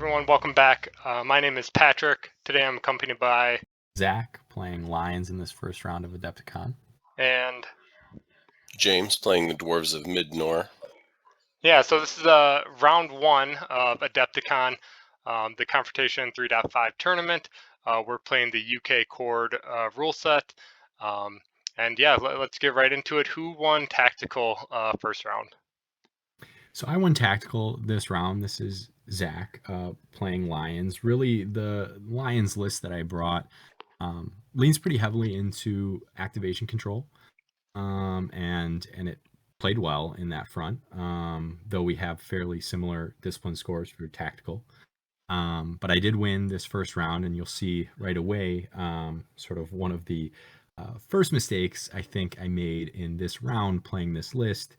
everyone, welcome back. My name is Patrick. Today I'm accompanied by Zach, playing Lions in this first round of Adepticon. and James, playing the Dwarves of Mid-Nor. yeah, so this is round one of Adepticon, the Confrontation 3.5 tournament. We're playing the UK Cord rule set. And yeah, let's get right into it. Who won tactical first round? So I won tactical this round. This is Zach playing Lions. Really, the Lions list that I brought leans pretty heavily into activation control, and it played well in that front. Though we have fairly similar discipline scores for tactical. But I did win this first round, and you'll see right away sort of one of the first mistakes I think I made in this round playing this list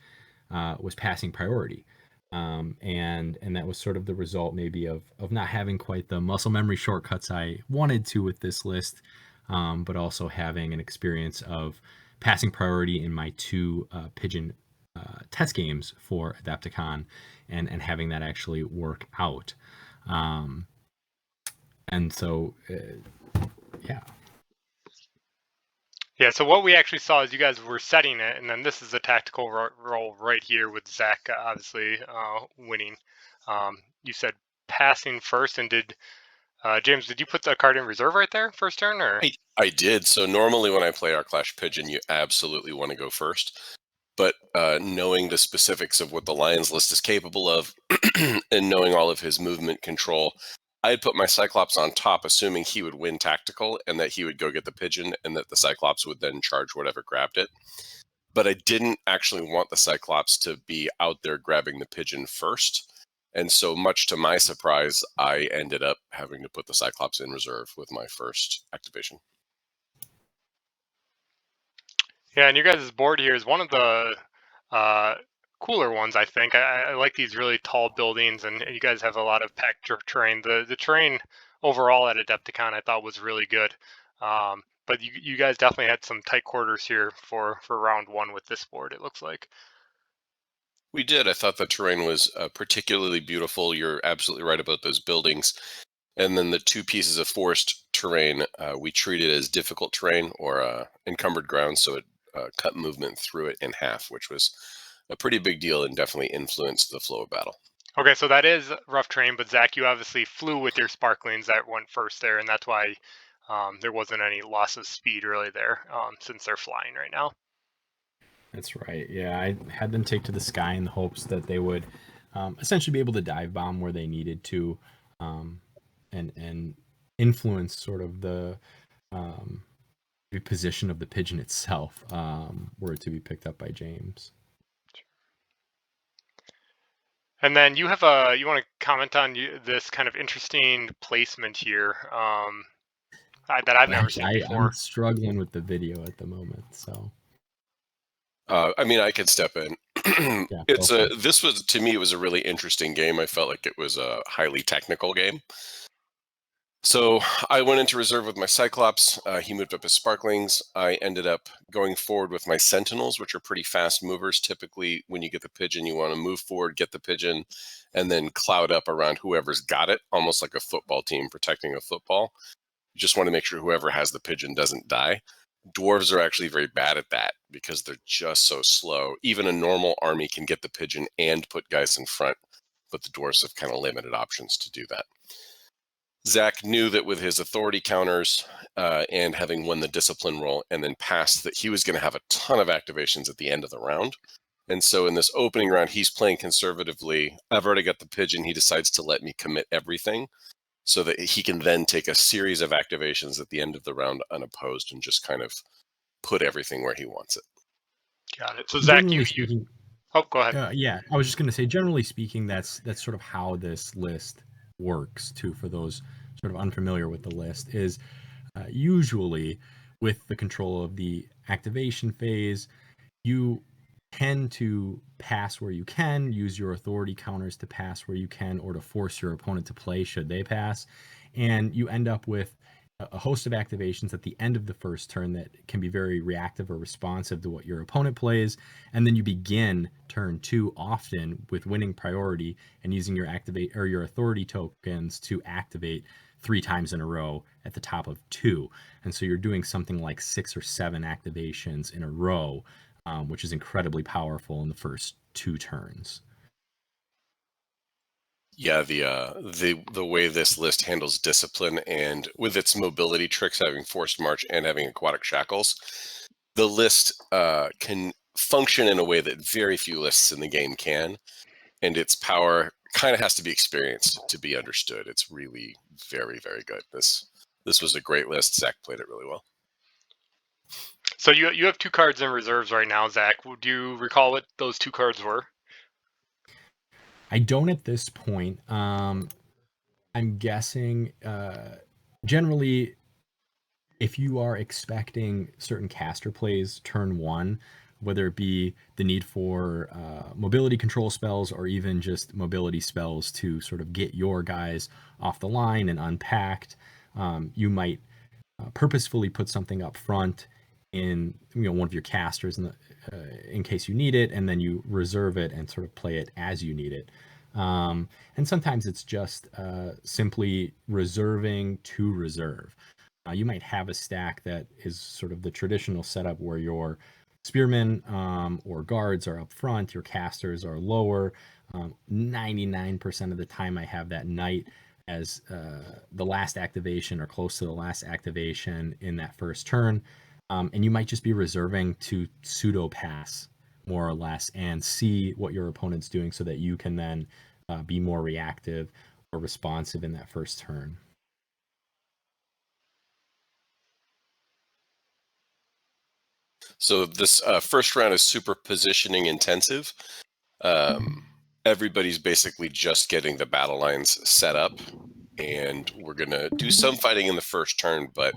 was passing priority. And that was sort of the result maybe of not having quite the muscle memory shortcuts I wanted to with this list, but also having an experience of passing priority in my two pigeon test games for Adepticon and having that actually work out. And so, yeah. Yeah, so what we actually saw is you guys were setting it, and then this is a tactical roll right here with Zach obviously winning. You said passing first, and did James, did you put the card in reserve right there first turn? Or I did. So normally when I play our Clash Pigeon, you absolutely want to go first. But knowing the specifics of what the Lions list is capable of and knowing all of his movement control, I had put my Cyclops on top, assuming he would win tactical and that he would go get the pigeon and that the Cyclops would then charge whatever grabbed it. But I didn't actually want the Cyclops to be out there grabbing the pigeon first. And so much to my surprise, I ended up having to put the Cyclops in reserve with my first activation. yeah, and your guys' board here is one of the cooler ones, I think. I like these really tall buildings, and you guys have a lot of packed terrain. The terrain overall at Adepticon I thought was really good. But you guys definitely had some tight quarters here for round one with this board, it looks like. We did. I thought the terrain was particularly beautiful. You're absolutely right about those buildings. And then the two pieces of forest terrain, we treated as difficult terrain or encumbered ground, so it cut movement through it in half, which was a pretty big deal and definitely influenced the flow of battle. Okay, so that is rough terrain, but Zach, you obviously flew with your sparklings that went first there, and that's why there wasn't any loss of speed really there since they're flying right now. That's right. Yeah, I had them take to the sky in the hopes that they would essentially be able to dive bomb where they needed to, and influence sort of the position of the pigeon itself, were it to be picked up by James. And then you have you want to comment on this kind of interesting placement here that I've never seen before. I'm struggling with the video at the moment, so. I mean, I could step in. Yeah, this was, to me, it was a really interesting game. I felt like it was a highly technical game. So I went into reserve with my Cyclops. He moved up his Sparklings. I ended up going forward with my Sentinels, which are pretty fast movers. Typically, when you get the pigeon, you want to move forward, get the pigeon, and then cloud up around whoever's got it, almost like a football team protecting a football. You just want to make sure whoever has the pigeon doesn't die. Dwarves are actually very bad at that because they're just so slow. Even a normal army can get the pigeon and put guys in front, but the Dwarves have kind of limited options to do that. Zach knew that with his authority counters and having won the discipline roll and then passed, that he was going to have a ton of activations at the end of the round. And so in this opening round, he's playing conservatively. I've already got the pigeon. He decides to let me commit everything so that he can then take a series of activations at the end of the round unopposed and just kind of put everything where he wants it. Got it. So Zach, oh, go ahead. Yeah, I was just going to say, generally speaking, that's sort of how this list works too. For those sort of unfamiliar with the list, is usually with the control of the activation phase, you tend to pass where you can, use your authority counters to pass where you can, or to force your opponent to play should they pass, and you end up with a host of activations at the end of the first turn that can be very reactive or responsive to what your opponent plays, and then you begin turn 2 often with winning priority and using your activate or your authority tokens to activate 3 times in a row at the top of 2. And so you're doing something like 6 or 7 activations in a row, which is incredibly powerful in the first 2 turns. Yeah, the way this list handles discipline, and with its mobility tricks, having forced march and having aquatic shackles, the list can function in a way that very few lists in the game can, and its power kind of has to be experienced to be understood. It's really very, very good. This was a great list. Zach played it really well. So you have 2 cards in reserves right now, Zach. Do you recall what those 2 cards were? I don't at this point. I'm guessing generally if you are expecting certain caster plays turn 1, whether it be the need for mobility control spells or even just mobility spells to sort of get your guys off the line and unpacked, you might purposefully put something up front in one of your casters in case you need it, and then you reserve it and sort of play it as you need it. And sometimes it's just simply reserving to reserve. You might have a stack that is sort of the traditional setup where your spearmen or guards are up front, your casters are lower. 99% of the time I have that knight as the last activation or close to the last activation in that first turn. And you might just be reserving to pseudo pass more or less and see what your opponent's doing so that you can then be more reactive or responsive in that first turn. So this first round is super positioning intensive. Everybody's basically just getting the battle lines set up, and we're going to do some fighting in the first turn, but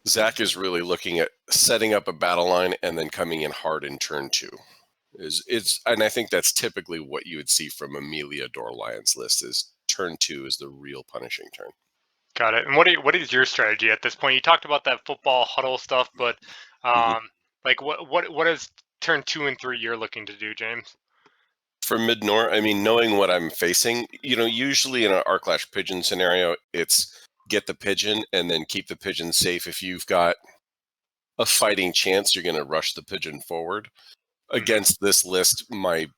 Zach is really looking at setting up a battle line and then coming in hard in turn 2. And I think that's typically what you would see from Amelia Dor Lion's list, is turn 2 is the real punishing turn. Got it. And what is your strategy at this point? You talked about that football huddle stuff, but like what is turn 2 and 3 you're looking to do, James? For mid-nor, I mean, knowing what I'm facing, usually in an Arclash Pigeon scenario, it's get the pigeon and then keep the pigeon safe. If you've got a fighting chance, you're going to rush the pigeon forward. Against this list, my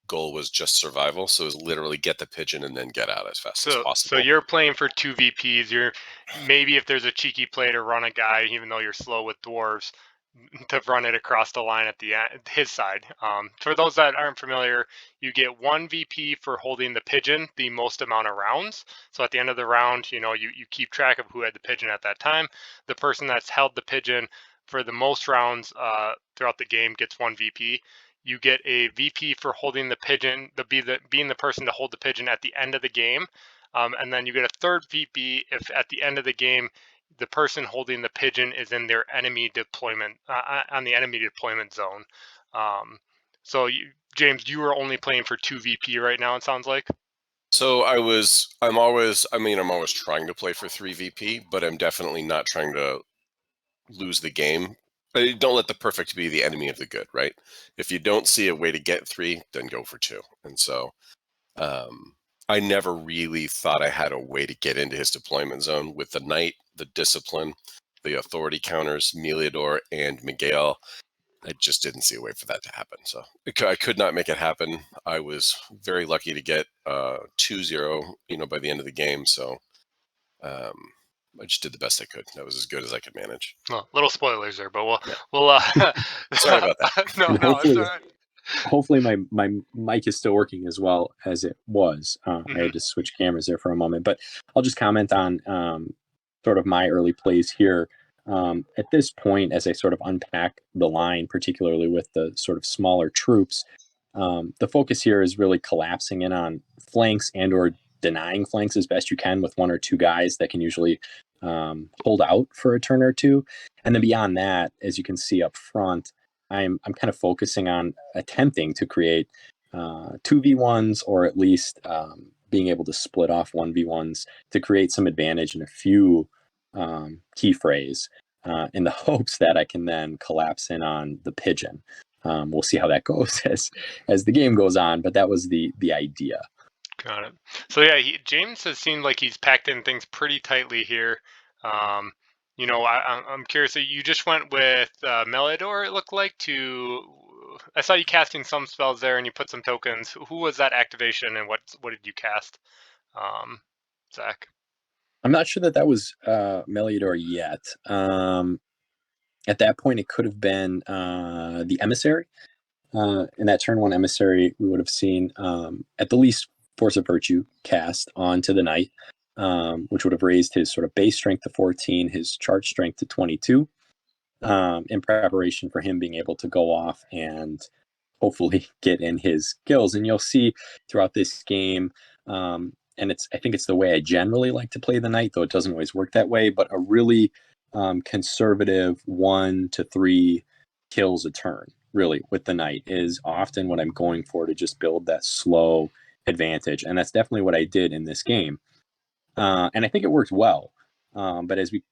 goal was just survival, so it was literally get the pigeon and then get out as fast as possible. So you're playing for 2 VPs. You're maybe, if there's a cheeky play to run a guy, even though you're slow with dwarves, to run it across the line at the end, his side. For those that aren't familiar, you get 1 VP for holding the pigeon the most amount of rounds. So at the end of the round, you keep track of who had the pigeon at that time. The person that's held the pigeon for the most rounds throughout the game gets 1 VP. You get a VP for holding the pigeon, being the person to hold the pigeon at the end of the game. And then you get a 3rd VP if at the end of the game the person holding the pigeon is in their enemy deployment on the enemy deployment zone. So James, you are only playing for 2 VP right now, it sounds like. So I'm always trying to play for 3 VP, but I'm definitely not trying to lose the game. Don't let the perfect be the enemy of the good, right? If you don't see a way to get 3, then go for 2. And so I never really thought I had a way to get into his deployment zone with the knight, the discipline, the authority counters, Meliador, and Miguel. I just didn't see a way for that to happen. So I could not make it happen. I was very lucky to get 2-0, by the end of the game. So I just did the best I could. That was as good as I could manage. Well, little spoilers there, but we'll Sorry about that. no, hopefully, it's all right. Hopefully my mic is still working as well as it was. I had to switch cameras there for a moment, but I'll just comment on sort of my early plays here. At this point, as I sort of unpack the line, particularly with the sort of smaller troops, the focus here is really collapsing in on flanks and or denying flanks as best you can with 1 or 2 guys that can usually hold out for a turn or 2. And then beyond that, as you can see up front, I'm kind of focusing on attempting to create 2v1s or at least being able to split off 1v1s to create some advantage in a few key phrase in the hopes that I can then collapse in on the pigeon. We'll see how that goes as the game goes on, but that was the idea. Got it. So yeah, James has seemed like he's packed in things pretty tightly here. I'm curious. So you just went with Melidor, it looked like. I saw you casting some spells there, and you put some tokens. Who was that activation, and what did you cast, Zach? I'm not sure that was Meliador yet. At that point, it could have been the Emissary. In that turn 1 Emissary, we would have seen at the least Force of Virtue cast onto the Knight, which would have raised his sort of base strength to 14, his charge strength to 22, in preparation for him being able to go off and hopefully get in his kills. And you'll see throughout this game, and I think it's the way I generally like to play the Knight, though it doesn't always work that way, but a really conservative 1 to 3 kills a turn, really, with the Knight is often what I'm going for to just build that slow advantage. And that's definitely what I did in this game. And I think it worked well. But as we,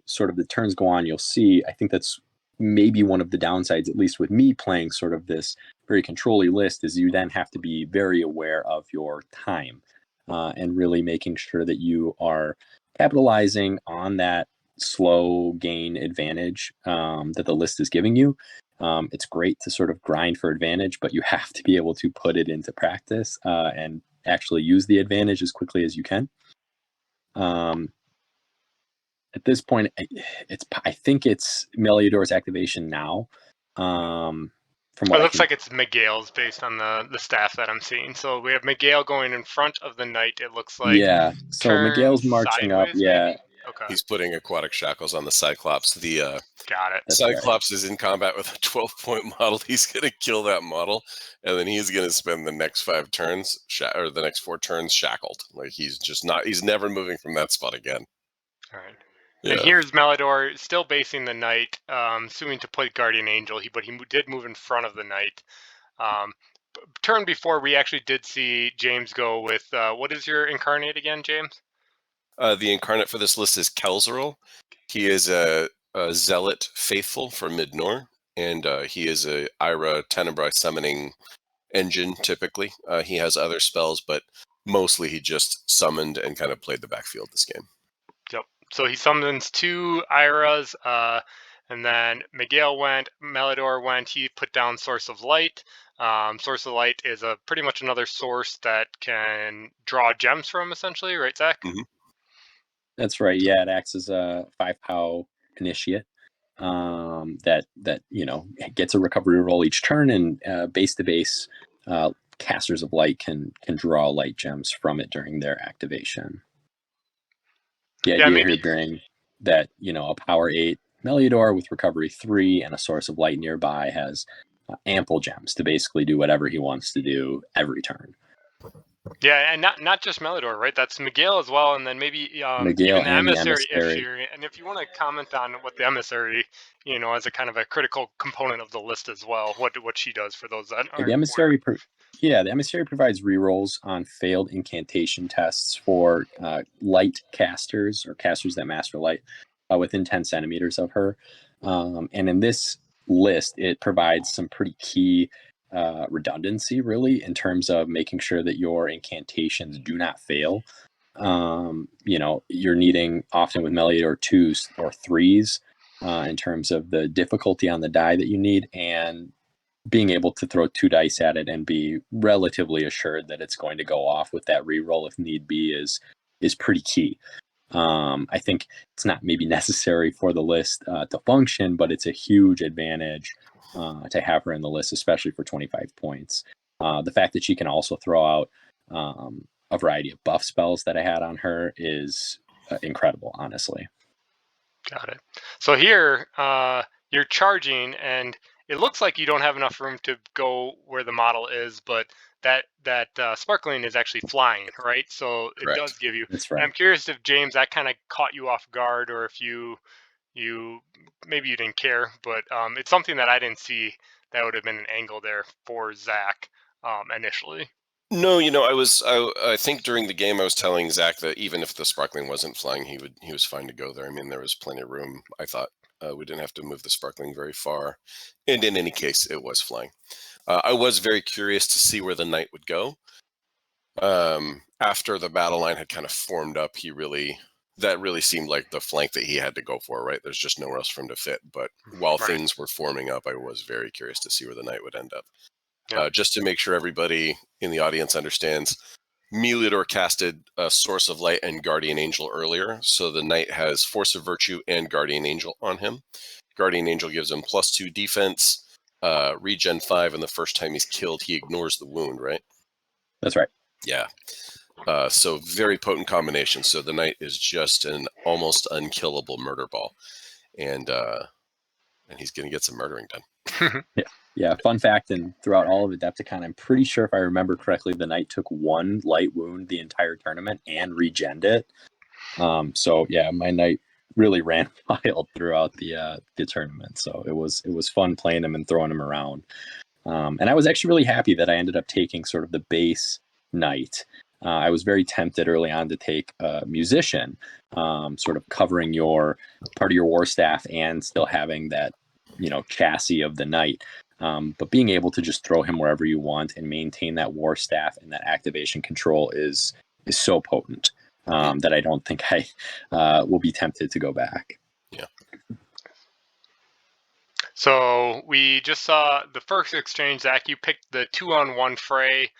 sort of the turns go on, you'll see, I think that's maybe one of the downsides, at least with me playing sort of this very control-y list, is you then have to be very aware of your time and really making sure that you are capitalizing on that slow gain advantage that the list is giving you. It's great to sort of grind for advantage, but you have to be able to put it into practice and actually use the advantage as quickly as you can. At this point, I think it's Meliador's activation now. From what It looks like it's Miguel's based on the staff that I'm seeing. So we have Miguel going in front of the Knight. It looks like. Yeah. So Miguel's marching up. Yeah. Maybe? Okay. He's putting aquatic shackles on the Cyclops. The Got it. Cyclops is in combat with a 12-point model. He's going to kill that model, and then he's going to spend the next 5 turns, or the next 4 turns, shackled. Like he's never moving from that spot again. All right. Yeah. And here's Melidor still basing the Knight, suing to put Guardian Angel, but he did move in front of the Knight. Turn before, we actually did see James go with, what is your incarnate again, James? The incarnate for this list is Kelzeril. He is a zealot faithful for Midnor, and he is a Ira Tenebrae summoning engine, typically. He has other spells, but mostly he just summoned and kind of played the backfield this game. Yep. So he summons 2 Iras, and then Miguel went, Melidor went, he put down Source of Light. Source of Light is pretty much another source that can draw gems from, essentially, right, Zach? Mm-hmm. That's right. Yeah, it acts as a 5-POW initiate that gets a recovery roll each turn, and base to base casters of light can draw light gems from it during their activation. The idea here being that a power 8 Meliador with recovery 3 and a source of light nearby has ample gems to basically do whatever he wants to do every turn. Yeah, and not just Melidor, right? That's Miguel as well, and then maybe Miguel even the and Emissary. the Emissary. And if you want to comment on what the Emissary, as a kind of a critical component of the list as well, what she does for those that are. The Emissary, the Emissary provides rerolls on failed incantation tests for light casters or casters that master light within 10 centimeters of her. And in this list, it provides some pretty key redundancy, really, in terms of making sure that your incantations do not fail. You're needing often with Meliador 2s or 3s in terms of the difficulty on the die that you need, and being able to throw 2 dice at it and be relatively assured that it's going to go off with that reroll if need be is pretty key. I think it's not maybe necessary for the list to function, but it's a huge advantage to have her in the list, especially for 25 points. The fact that she can also throw out a variety of buff spells that I had on her is incredible, honestly. Got it. So here, you're charging, and it looks like you don't have enough room to go where the model is, but that sparkling is actually flying, right? So it Correct. does give you. That's right. I'm curious if, James, that kind of caught you off guard, or if you maybe you didn't care, but it's something that I didn't see that would have been an angle there for Zach initially. No, I think during the game I was telling Zach that even if the Sparkling wasn't flying, he was fine to go there. I mean, there was plenty of room. I thought we didn't have to move the Sparkling very far, and in any case, it was flying. I was very curious to see where the Knight would go. After the battle line had kind of formed up, that really seemed like the flank that he had to go for. Right, there's just nowhere else for him to fit. But while things were forming up, I was very curious to see where the Knight would end up. Just to make sure everybody in the audience understands, Meliodor casted a Source of Light and Guardian Angel earlier, so the Knight has Force of Virtue and Guardian Angel on him. Guardian Angel gives him +2 defense, regen 5, and the first time he's killed, he ignores the wound, right? That's right. Yeah. So very potent combination. So the Knight is just an almost unkillable murder ball, and he's going to get some murdering done. Yeah, fun fact, and throughout all of Adepticon, I'm pretty sure if I remember correctly, the Knight took 1 light wound the entire tournament and regened it. So yeah, my Knight really ran wild throughout the tournament. So it was fun playing him and throwing him around. And I was actually really happy that I ended up taking sort of the base Knight. I was very tempted early on to take Musician, sort of covering your part of your war staff and still having that, chassis of the Knight. But being able to just throw him wherever you want and maintain that war staff and that activation control is so potent that I don't think I will be tempted to go back. Yeah. So we just saw the first exchange, Zach. You picked the 2-on-1 fray.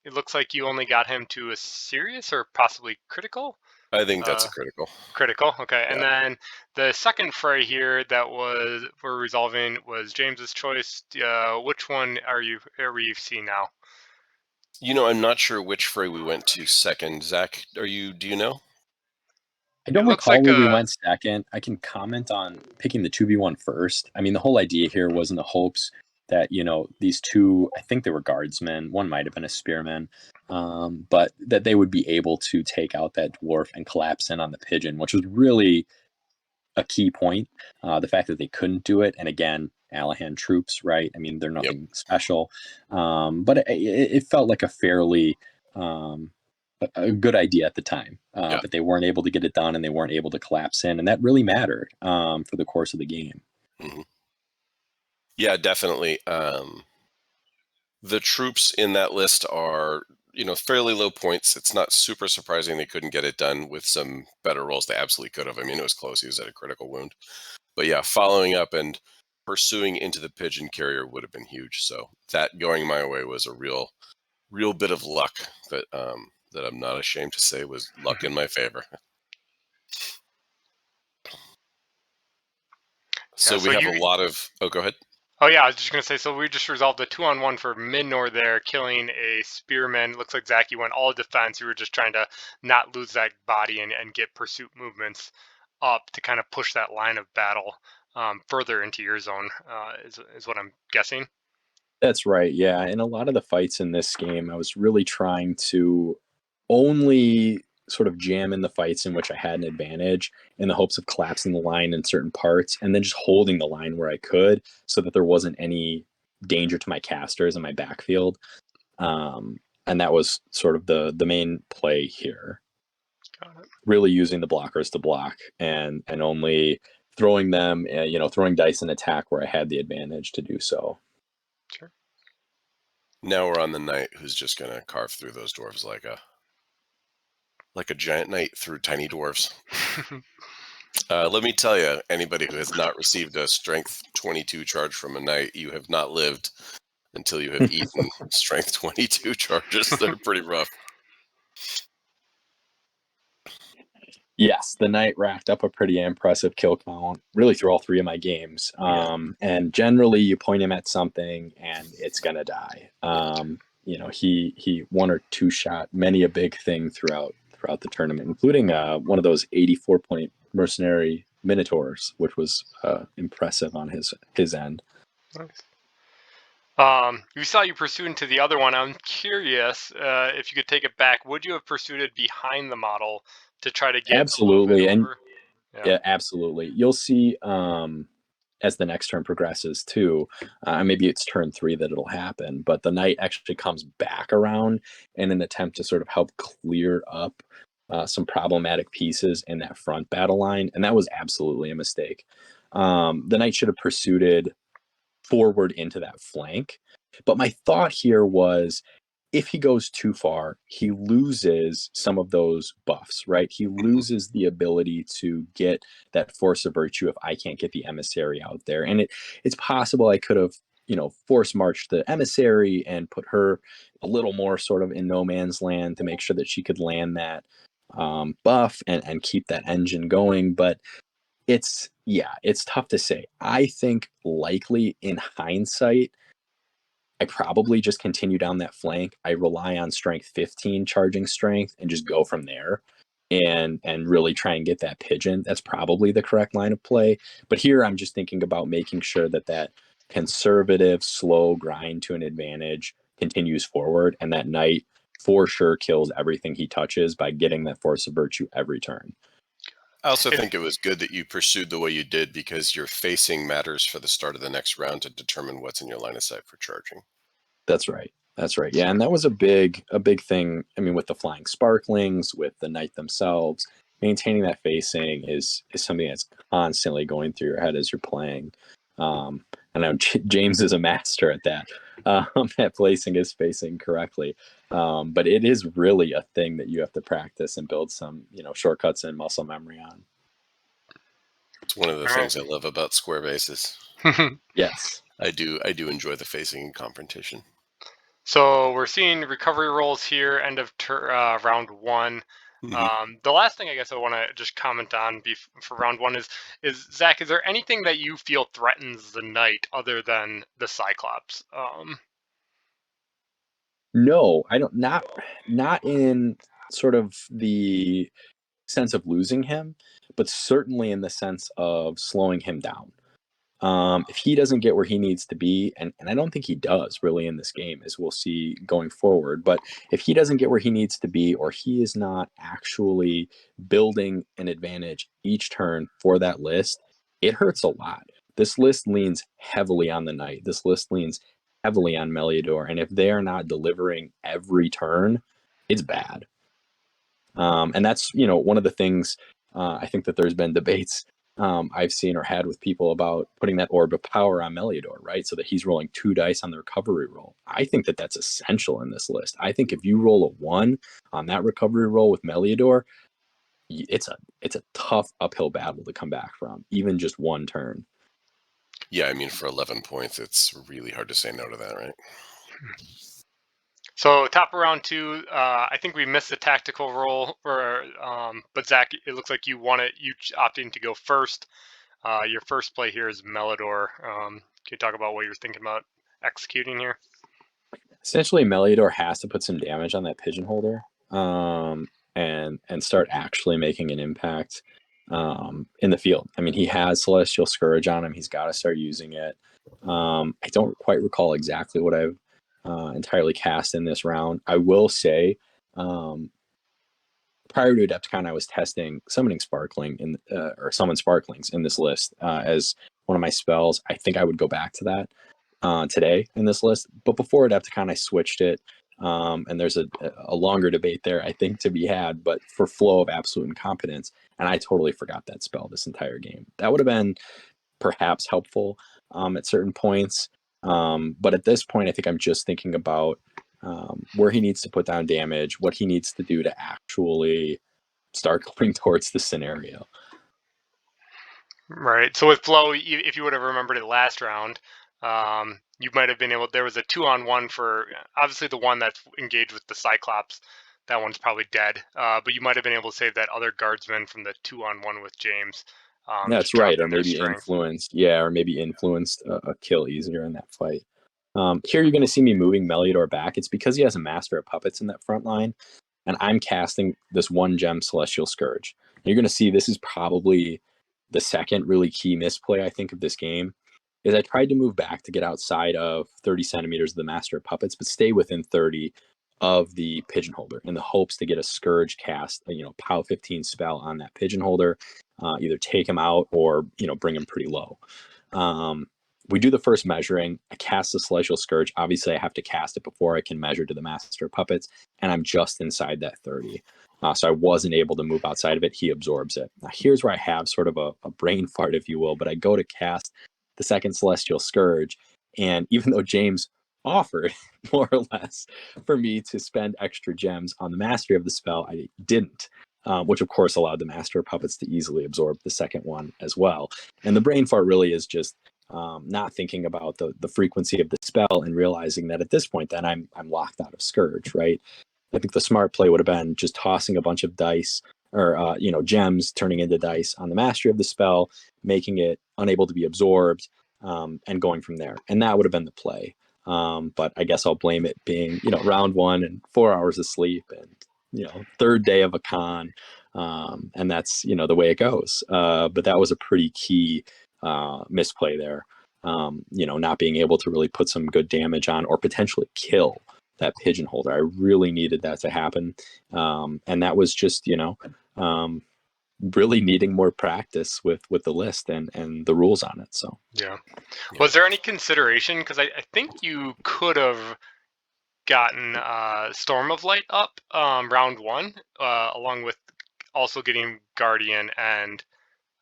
It looks like you only got him to a serious or possibly critical. I think that's a critical. Critical, okay. Yeah. And then the second fray here that we're resolving was James's choice. Which one are you seeing now? I'm not sure which fray we went to second. Zach, do you know? I don't recall where we went second. I can comment on picking the 2v1 first. I mean, the whole idea here was in the hopes that, these two, I think they were guardsmen, one might have been a spearman, but that they would be able to take out that dwarf and collapse in on the pigeon, which was really a key point. The fact that they couldn't do it, and again, Alahan troops, right? I mean, they're nothing special, but it felt like a fairly a good idea at the time, but they weren't able to get it done, and they weren't able to collapse in, and that really mattered for the course of the game. Mm-hmm. Yeah, definitely. The troops in that list are, fairly low points. It's not super surprising they couldn't get it done with some better rolls. They absolutely could have. I mean, it was close. He was at a critical wound. But yeah, following up and pursuing into the pigeon carrier would have been huge. So that going my way was a real bit of luck that I'm not ashamed to say was luck in my favor. So we have a lot of... Oh, go ahead. Oh, yeah, I was just going to say, so we just resolved the 2-on-1 for Midnor there, killing a spearman. Looks like, Zach, you went all defense. You were just trying to not lose that body and get pursuit movements up to kind of push that line of battle further into your zone, is what I'm guessing. That's right, yeah. In a lot of the fights in this game, I was really trying to only sort of jam in the fights in which I had an advantage in the hopes of collapsing the line in certain parts and then just holding the line where I could so that there wasn't any danger to my casters in my backfield. And that was sort of the main play here. Got it. Really using the blockers to block and only throwing them, throwing dice and attack where I had the advantage to do so. Sure. Now we're on the Knight, who's just going to carve through those dwarves like a giant knight through tiny dwarves. Let me tell you, anybody who has not received a strength 22 charge from a knight, you have not lived until you have eaten strength 22 charges. They're pretty rough. Yes, the Knight racked up a pretty impressive kill count, really through all 3 of my games. And generally, you point him at something, and it's gonna die. He 1 or 2 shot many a big thing throughout the tournament, including one of those 84-point mercenary minotaurs, which was impressive on his end. Nice. We saw you pursuing to the other one. I'm curious if you could take it back. Would you have pursued it behind the model to try to get absolutely a little bit over? Yeah, absolutely. You'll see as the next turn progresses too. Maybe it's turn 3 that it'll happen, but the knight actually comes back around in an attempt to sort of help clear up some problematic pieces in that front battle line, and that was absolutely a mistake. The knight should have pursued forward into that flank. But my thought here was, if he goes too far, he loses some of those buffs, right? He loses the ability to get that force of virtue if I can't get the emissary out there. And it's possible I could have, force marched the emissary and put her a little more sort of in no man's land to make sure that she could land that buff and keep that engine going. But it's tough to say. I think likely in hindsight, I probably just continue down that flank. I rely on strength 15 charging strength and just go from there and really try and get that pigeon. That's probably the correct line of play. But here I'm just thinking about making sure that conservative, slow grind to an advantage continues forward, and that knight for sure kills everything he touches by getting that force of virtue every turn. I also think it was good that you pursued the way you did, because your facing matters for the start of the next round to determine what's in your line of sight for charging. That's right. Yeah, and that was a big thing. I mean, with the flying sparklings, with the knight themselves, maintaining that facing is something that's constantly going through your head as you're playing. I know James is a master at that, at placing his facing correctly. But it is really a thing that you have to practice and build some, shortcuts and muscle memory on. It's one of the things I love about square bases. Yes, I do enjoy the facing and confrontation. So we're seeing recovery rolls here, end of round 1. Mm-hmm. The last thing I guess I want to just comment on for round 1 is Zach, is there anything that you feel threatens the knight other than the Cyclops? No, I don't. Not in sort of the sense of losing him, but certainly in the sense of slowing him down. If he doesn't get where he needs to be, and I don't think he does really in this game, as we'll see going forward, but if he doesn't get where he needs to be, or he is not actually building an advantage each turn for that list, it hurts a lot. This list leans heavily on the knight. This list leans heavily on Meliador, and if they are not delivering every turn, it's bad. And that's, one of the things I think that there's been debates I've seen or had with people about putting that orb of power on Meliador, right? So that he's rolling 2 dice on the recovery roll. I think that that's essential in this list. I think if you roll a 1 on that recovery roll with Meliador, it's a tough uphill battle to come back from, even just 1 turn. Yeah, I mean, for 11 points, it's really hard to say no to that, right? So top of round 2, I think we missed the tactical roll, but Zach, it looks like you won it. You opting to go first. Your first play here is Meliador. Can you talk about what you're thinking about executing here? Essentially, Meliador has to put some damage on that pigeon holder, and start actually making an impact in the field. I mean, he has Celestial Scourge on him. He's got to start using it. I don't quite recall exactly what I've entirely cast in this round. I will say, prior to Adepticon, I was testing summoning Sparkling or summon Sparklings in this list as one of my spells. I think I would go back to that today in this list. But before Adepticon, I switched it. And there's a longer debate there, I think, to be had, but for Flow of Absolute Incompetence, and I totally forgot that spell this entire game. That would have been perhaps helpful at certain points. But at this point, I think I'm just thinking about where he needs to put down damage, what he needs to do to actually start going towards the scenario. Right. So with Flow, if you would have remembered it last round, you might have been able. There was a 2-on-1 for obviously the one that's engaged with the Cyclops. That one's probably dead. But you might have been able to save that other guardsman from the 2-on-1 with James. That's right, or maybe influenced. Yeah, or maybe influenced a kill easier in that fight. Here you're going to see me moving Meliador back. It's because he has a Master of Puppets in that front line, and I'm casting this 1-gem Celestial Scourge. And you're going to see this is probably the second really key misplay, I think, of this game, is I tried to move back to get outside of 30 centimeters of the Master of Puppets, but stay within 30 of the pigeon holder in the hopes to get a Scourge cast, POW 15 spell on that pigeon holder, either take him out or, bring him pretty low. We do the first measuring. I cast the Celestial Scourge. Obviously, I have to cast it before I can measure to the Master of Puppets, and I'm just inside that 30. So I wasn't able to move outside of it. He absorbs it. Now, here's where I have sort of a brain fart, if you will, but I go to cast the second Celestial Scourge, and even though James offered, more or less, for me to spend extra gems on the mastery of the spell, I didn't. Which of course allowed the Master of Puppets to easily absorb the second one as well. And the brain fart really is just not thinking about the frequency of the spell and realizing that at this point, then I'm locked out of Scourge, right? I think the smart play would have been just tossing a bunch of dice or gems turning into dice on the mastery of the spell, making it unable to be absorbed, and going from there. And that would have been the play. But I guess I'll blame it being round one and 4 hours of sleep and third day of a con, and that's the way it goes. But that was a pretty key misplay there. Not being able to really put some good damage on or potentially kill that pigeonholder. I really needed that to happen, and that was just really needing more practice with the list and the rules on it. So yeah. Was there any consideration, because I think you could have gotten Storm of Light up round one, along with also getting Guardian and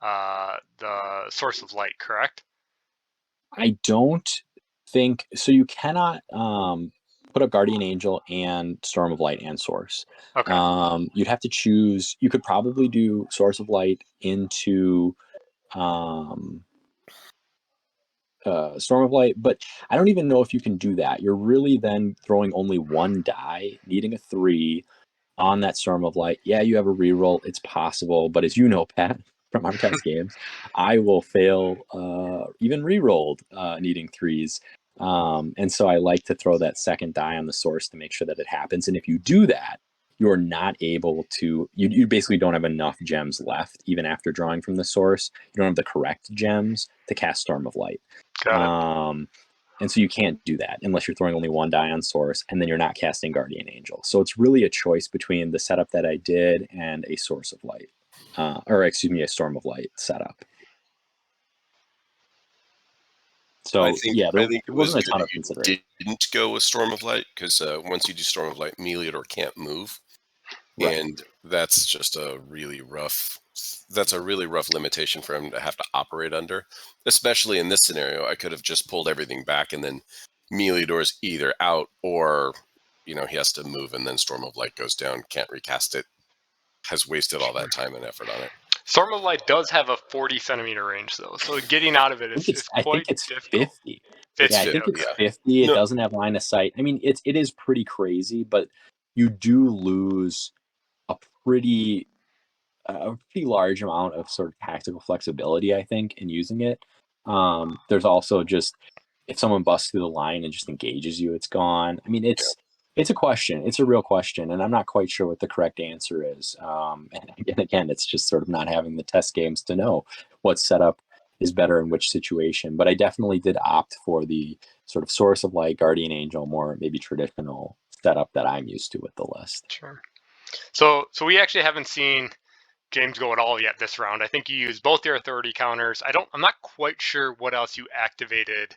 the Source of Light, correct? I don't think so. You cannot put up Guardian Angel and Storm of Light and Source. Okay. You'd have to choose. You could probably do Source of Light into Storm of Light, but I don't even know if you can do that. You're really then throwing only one die, needing a 3 on that Storm of Light. Yeah, you have a reroll. It's possible, but as you know, Pat, from Armcast games, I will fail even rerolled needing 3s. And so I like to throw that second die on the source to make sure that it happens. And if you do that, you're not able to, you basically don't have enough gems left, even after drawing from the source. You don't have the correct gems to cast Storm of Light. Got it. And so you can't do that unless you're throwing only one die on source, and then you're not casting Guardian Angel. So it's really a choice between the setup that I did and a Source of Light, a Storm of Light setup. So I think there it wasn't a good ton of you consideration. didn't go with Storm of Light, because once you do Storm of Light, Meliador can't move, Right. and that's just a really rough. That's a really rough limitation for him to have to operate under, especially in this scenario. I could have just pulled everything back, and then Meliador's either out or he has to move, and then Storm of Light goes down, can't recast it, has wasted all that time and effort on it. Storm of Light does have a 40-centimeter range, though, so getting out of it is I quite think it's difficult. 50. It's, Yeah, I think it's yeah. 50. It No. doesn't have line of sight. I mean, it is pretty crazy, but you do lose a pretty large amount of sort of tactical flexibility, I think, in using it. There's also just, if someone busts through the line and just engages you, it's gone. I mean, it's a question. It's a real question, and I'm not quite sure what the correct answer is. And again, it's just sort of not having the test games to know what setup is better in which situation. But I definitely did opt for the sort of Source of Light, Guardian Angel, more maybe traditional setup that I'm used to with the list. Sure. So we actually haven't seen James go at all yet this round. I think you used both your authority counters. I'm not quite sure what else you activated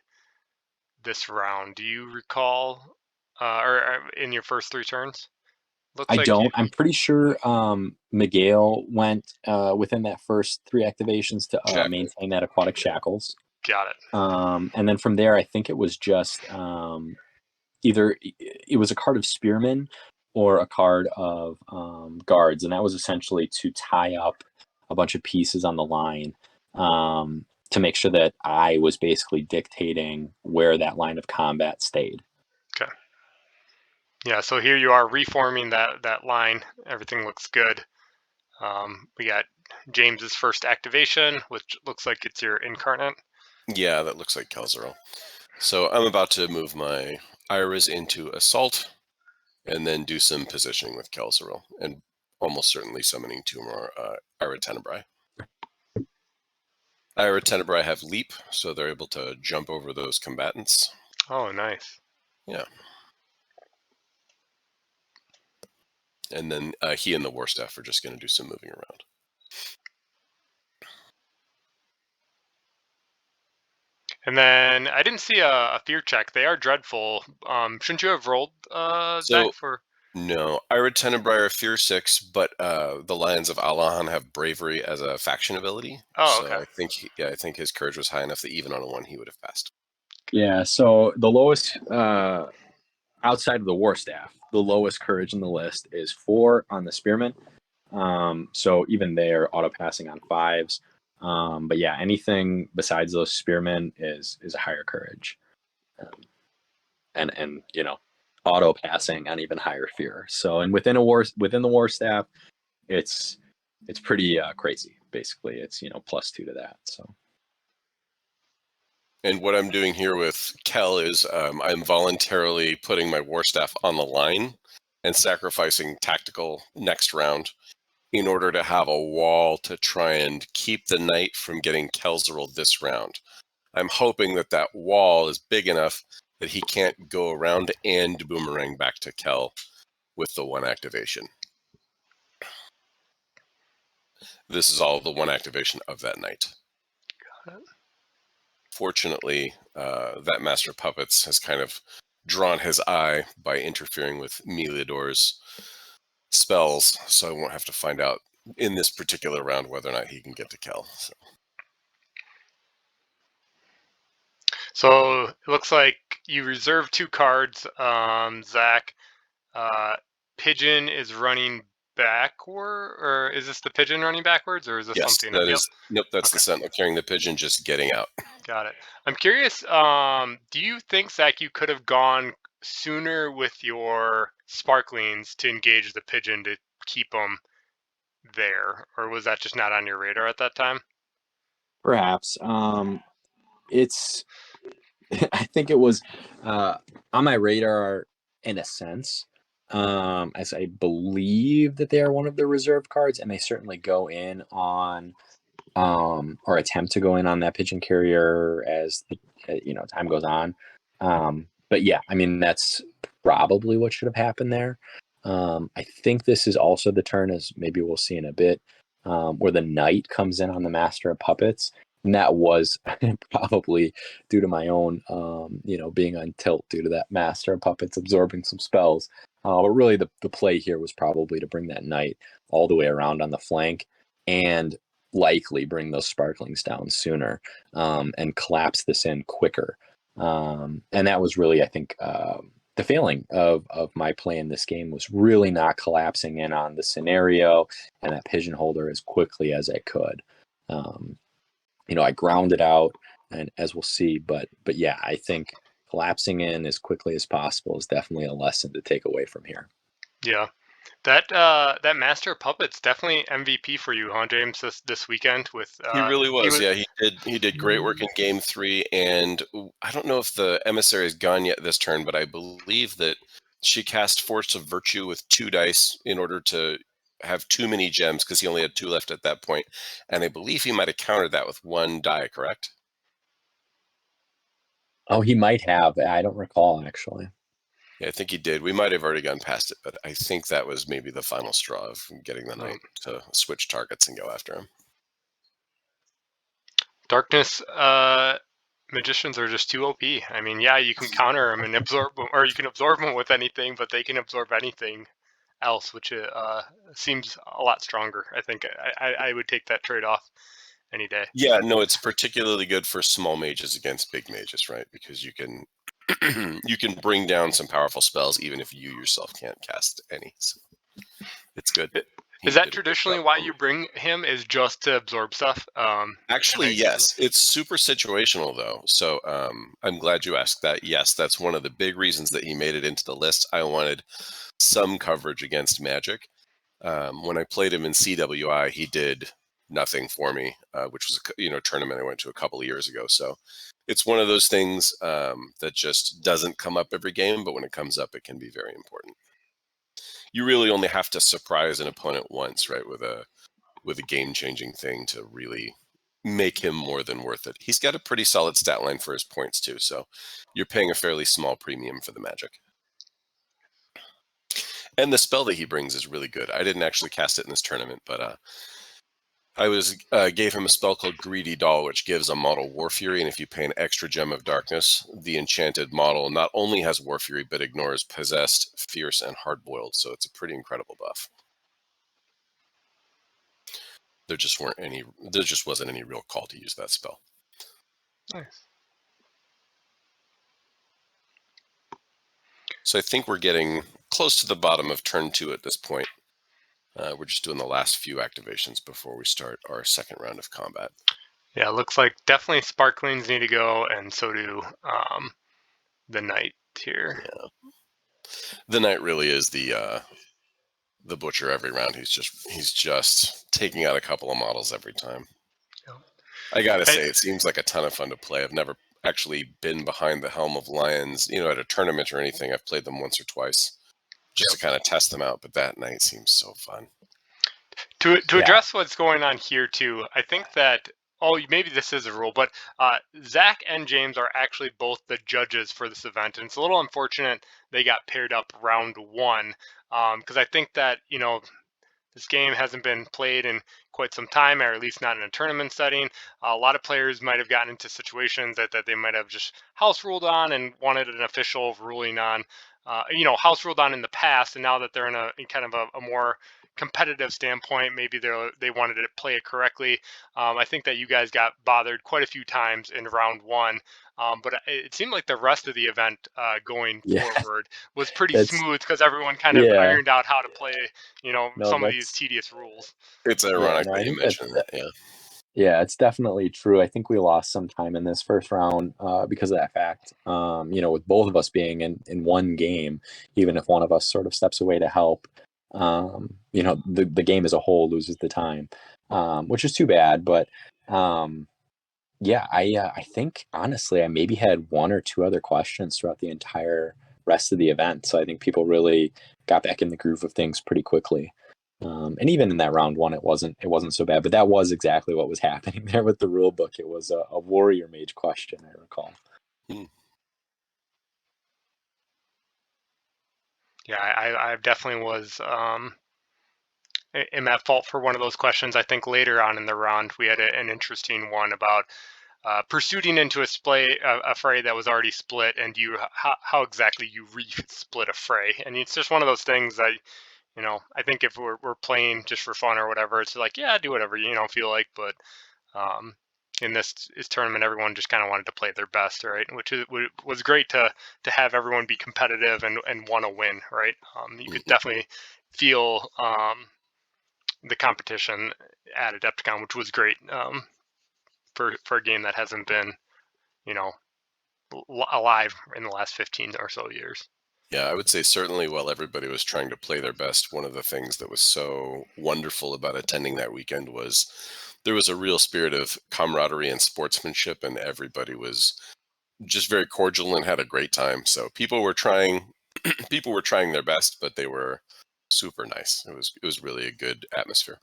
this round. Do you recall, or in your first 3 turns? Looks I like don't. I'm pretty sure Miguel went within that first 3 activations to maintain that aquatic shackles. Got it. And then from there, I think it was just either it was a card of spearmen or a card of guards, and that was essentially to tie up a bunch of pieces on the line to make sure that I was basically dictating where that line of combat stayed. Okay. Yeah, so here you are reforming that line. Everything looks good. We got James's first activation, which looks like it's your incarnate. Yeah, that looks like Kelzeril. So I'm about to move my Iras into Assault, and then do some positioning with Kelzeril, and almost certainly summoning 2 more Ira Tenebrae. Ira Tenebrae have Leap, so they're able to jump over those combatants. Oh, nice. Yeah. And then he and the War Staff are just going to do some moving around. And then I didn't see a fear check. They are dreadful. Shouldn't you have rolled, Zach, for? No, Ira Tenebriar Fear 6, but the Lions of Alahan have Bravery as a faction ability. Oh, so okay. I think his courage was high enough that even on a 1 he would have passed. Yeah, so the lowest outside of the war staff, the lowest courage in the list is 4 on the spearmen. So even they're auto passing on 5s. But yeah, anything besides those spearmen is a higher courage, and you know, auto passing on even higher fear. So and within the war staff, it's pretty crazy. Basically, it's +2 to that. So. And what I'm doing here with Kel is I'm voluntarily putting my war staff on the line and sacrificing tactical next round in order to have a wall to try and keep the knight from getting Kelzerl this round. I'm hoping that that wall is big enough that he can't go around and boomerang back to Kel with the 1 activation. This is all the 1 activation of that knight. Fortunately, that Master of Puppets has kind of drawn his eye by interfering with Meliador's spells, so I won't have to find out in this particular round whether or not he can get to Kel. So it looks like you reserved 2 cards, Zach. Pigeon is running backward, or is this the pigeon running backwards, or is this Yes, something? that is. Yep. Nope, that's Okay. the Sentinel carrying the pigeon, just getting out. Got it. I'm curious. Do you think, Zach, you could have gone sooner with your sparklings to engage the pigeon to keep them there, or was that just not on your radar at that time? Perhaps. It's I think it was on my radar in a sense, as I believe that they are one of the reserve cards, and they certainly go in on or attempt to go in on that pigeon carrier as the time goes on. But yeah, I mean that's probably what should have happened there. I think this is also the turn, as maybe we'll see in a bit, where the knight comes in on the Master of Puppets. And that was probably due to my own, being on tilt due to that Master of Puppets absorbing some spells. But really, the play here was probably to bring that knight all the way around on the flank and likely bring those sparklings down sooner, and collapse this in quicker. And that was really, I think, the failing of my play in this game was really not collapsing in on the scenario and that pigeon holder as quickly as I could. I grounded out, and as we'll see, but yeah, I think collapsing in as quickly as possible is definitely a lesson to take away from here. Yeah. That Master of Puppets definitely MVP for you, huh, James? This weekend with He really was. Yeah, he did great work in game 3, and I don't know if the emissary is gone yet this turn, but I believe that she cast Force of Virtue with 2 dice in order to have too many gems because he only had 2 left at that point, and I believe he might have countered that with 1 die. Correct? Oh, he might have. I don't recall actually. Yeah, I think he did. We might have already gone past it, but I think that was maybe the final straw of getting the knight to switch targets and go after him. Darkness magicians are just too OP. I mean, yeah, you can counter them and absorb them, or you can absorb them with anything, but they can absorb anything else, which seems a lot stronger. I think I would take that trade-off any day. Yeah, no, it's particularly good for small mages against big mages, right? Because you can you can bring down some powerful spells even if you yourself can't cast any. So it's good. Is that traditionally why you bring him? Is just to absorb stuff? Actually, yes. It's super situational, though. So I'm glad you asked that. Yes, that's one of the big reasons that he made it into the list. I wanted some coverage against magic. When I played him in CWI, he did nothing for me, which was a tournament I went to a couple of years ago. So it's one of those things that just doesn't come up every game, but when it comes up, it can be very important. You really only have to surprise an opponent once, right, with a game-changing thing to really make him more than worth it. He's got a pretty solid stat line for his points too, so you're paying a fairly small premium for the magic. And the spell that he brings is really good. I didn't actually cast it in this tournament, but I gave him a spell called Greedy Doll, which gives a model War Fury, and if you pay an extra gem of darkness, the enchanted model not only has War Fury, but ignores Possessed, Fierce, and Hardboiled, so it's a pretty incredible buff. There just wasn't any real call to use that spell. Nice. So I think we're getting close to the bottom of turn 2 at this point. We're just doing the last few activations before we start our second round of combat. Yeah, it looks like definitely Sparklings need to go, and so do the Knight here. Yeah. The Knight really is the butcher every round. He's just taking out a couple of models every time. Yeah. I gotta say, it seems like a ton of fun to play. I've never actually been behind the helm of Lions, at a tournament or anything. I've played them once or twice just to kind of test them out, but that Knight seems so fun. To address what's going on here too, I think that maybe this is a rule, but Zach and James are actually both the judges for this event, and it's a little unfortunate they got paired up round 1 because I think that this game hasn't been played in quite some time, or at least not in a tournament setting. A lot of players might have gotten into situations that they might have just house ruled on and wanted an official ruling on, house ruled on in the past, and now that they're in kind of a more competitive standpoint, maybe they wanted to play it correctly. I think that you guys got bothered quite a few times in round 1. But it seemed like the rest of the event going forward was pretty smooth because everyone kind of ironed out how to play, some of these tedious rules. It's ironic that you mentioned that. Yeah, it's definitely true. I think we lost some time in this first round because of that fact. With both of us being in one game, even if one of us sort of steps away to help, the game as a whole loses the time, which is too bad. But I think honestly, I maybe had one or two other questions throughout the entire rest of the event. So I think people really got back in the groove of things pretty quickly. And even in that round 1, it wasn't so bad. But that was exactly what was happening there with the rule book. It was a warrior mage question, I recall. Yeah, I definitely was am at fault for one of those questions. I think later on in the round we had an interesting one about pursuing into a fray that was already split, and how exactly you re-split a fray. And it's just one of those things that I think if we're playing just for fun or whatever, it's like, yeah, do whatever you feel like. But in this tournament, everyone just kind of wanted to play their best, right? Which was great to have everyone be competitive and want to win, right? You could definitely feel the competition at Adepticon, which was great for a game that hasn't been, alive in the last 15 or so years. Yeah, I would say certainly while everybody was trying to play their best, one of the things that was so wonderful about attending that weekend was there was a real spirit of camaraderie and sportsmanship, and everybody was just very cordial and had a great time. So people were trying their best, but they were super nice. It was really a good atmosphere.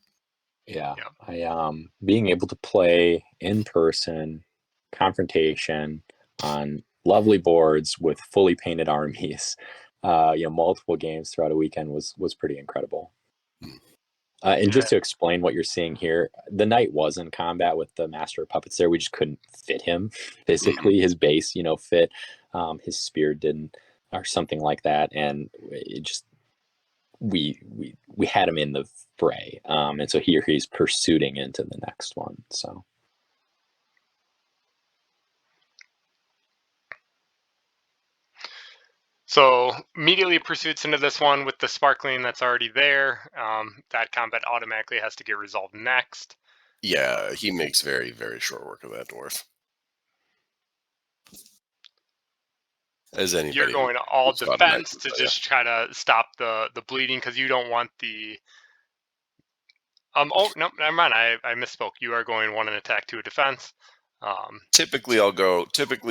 Yeah. I being able to play in person Confrontation on lovely boards with fully painted armies, multiple games throughout a weekend was pretty incredible. And just to explain what you're seeing here, the Knight was in combat with the Master of Puppets there. We just couldn't fit him physically. His base, fit. His spear didn't, or something like that. And it just, we had him in the fray. And so here he's pursuing into the next one. So immediately pursuits into this one with the sparkling that's already there. That combat automatically has to get resolved next. Yeah, he makes very, very short work of that dwarf. As anybody, you're going all defense to just try to stop the bleeding because you don't want the. Oh no, never mind. I misspoke. You are going 1 in attack, 2 defense. Typically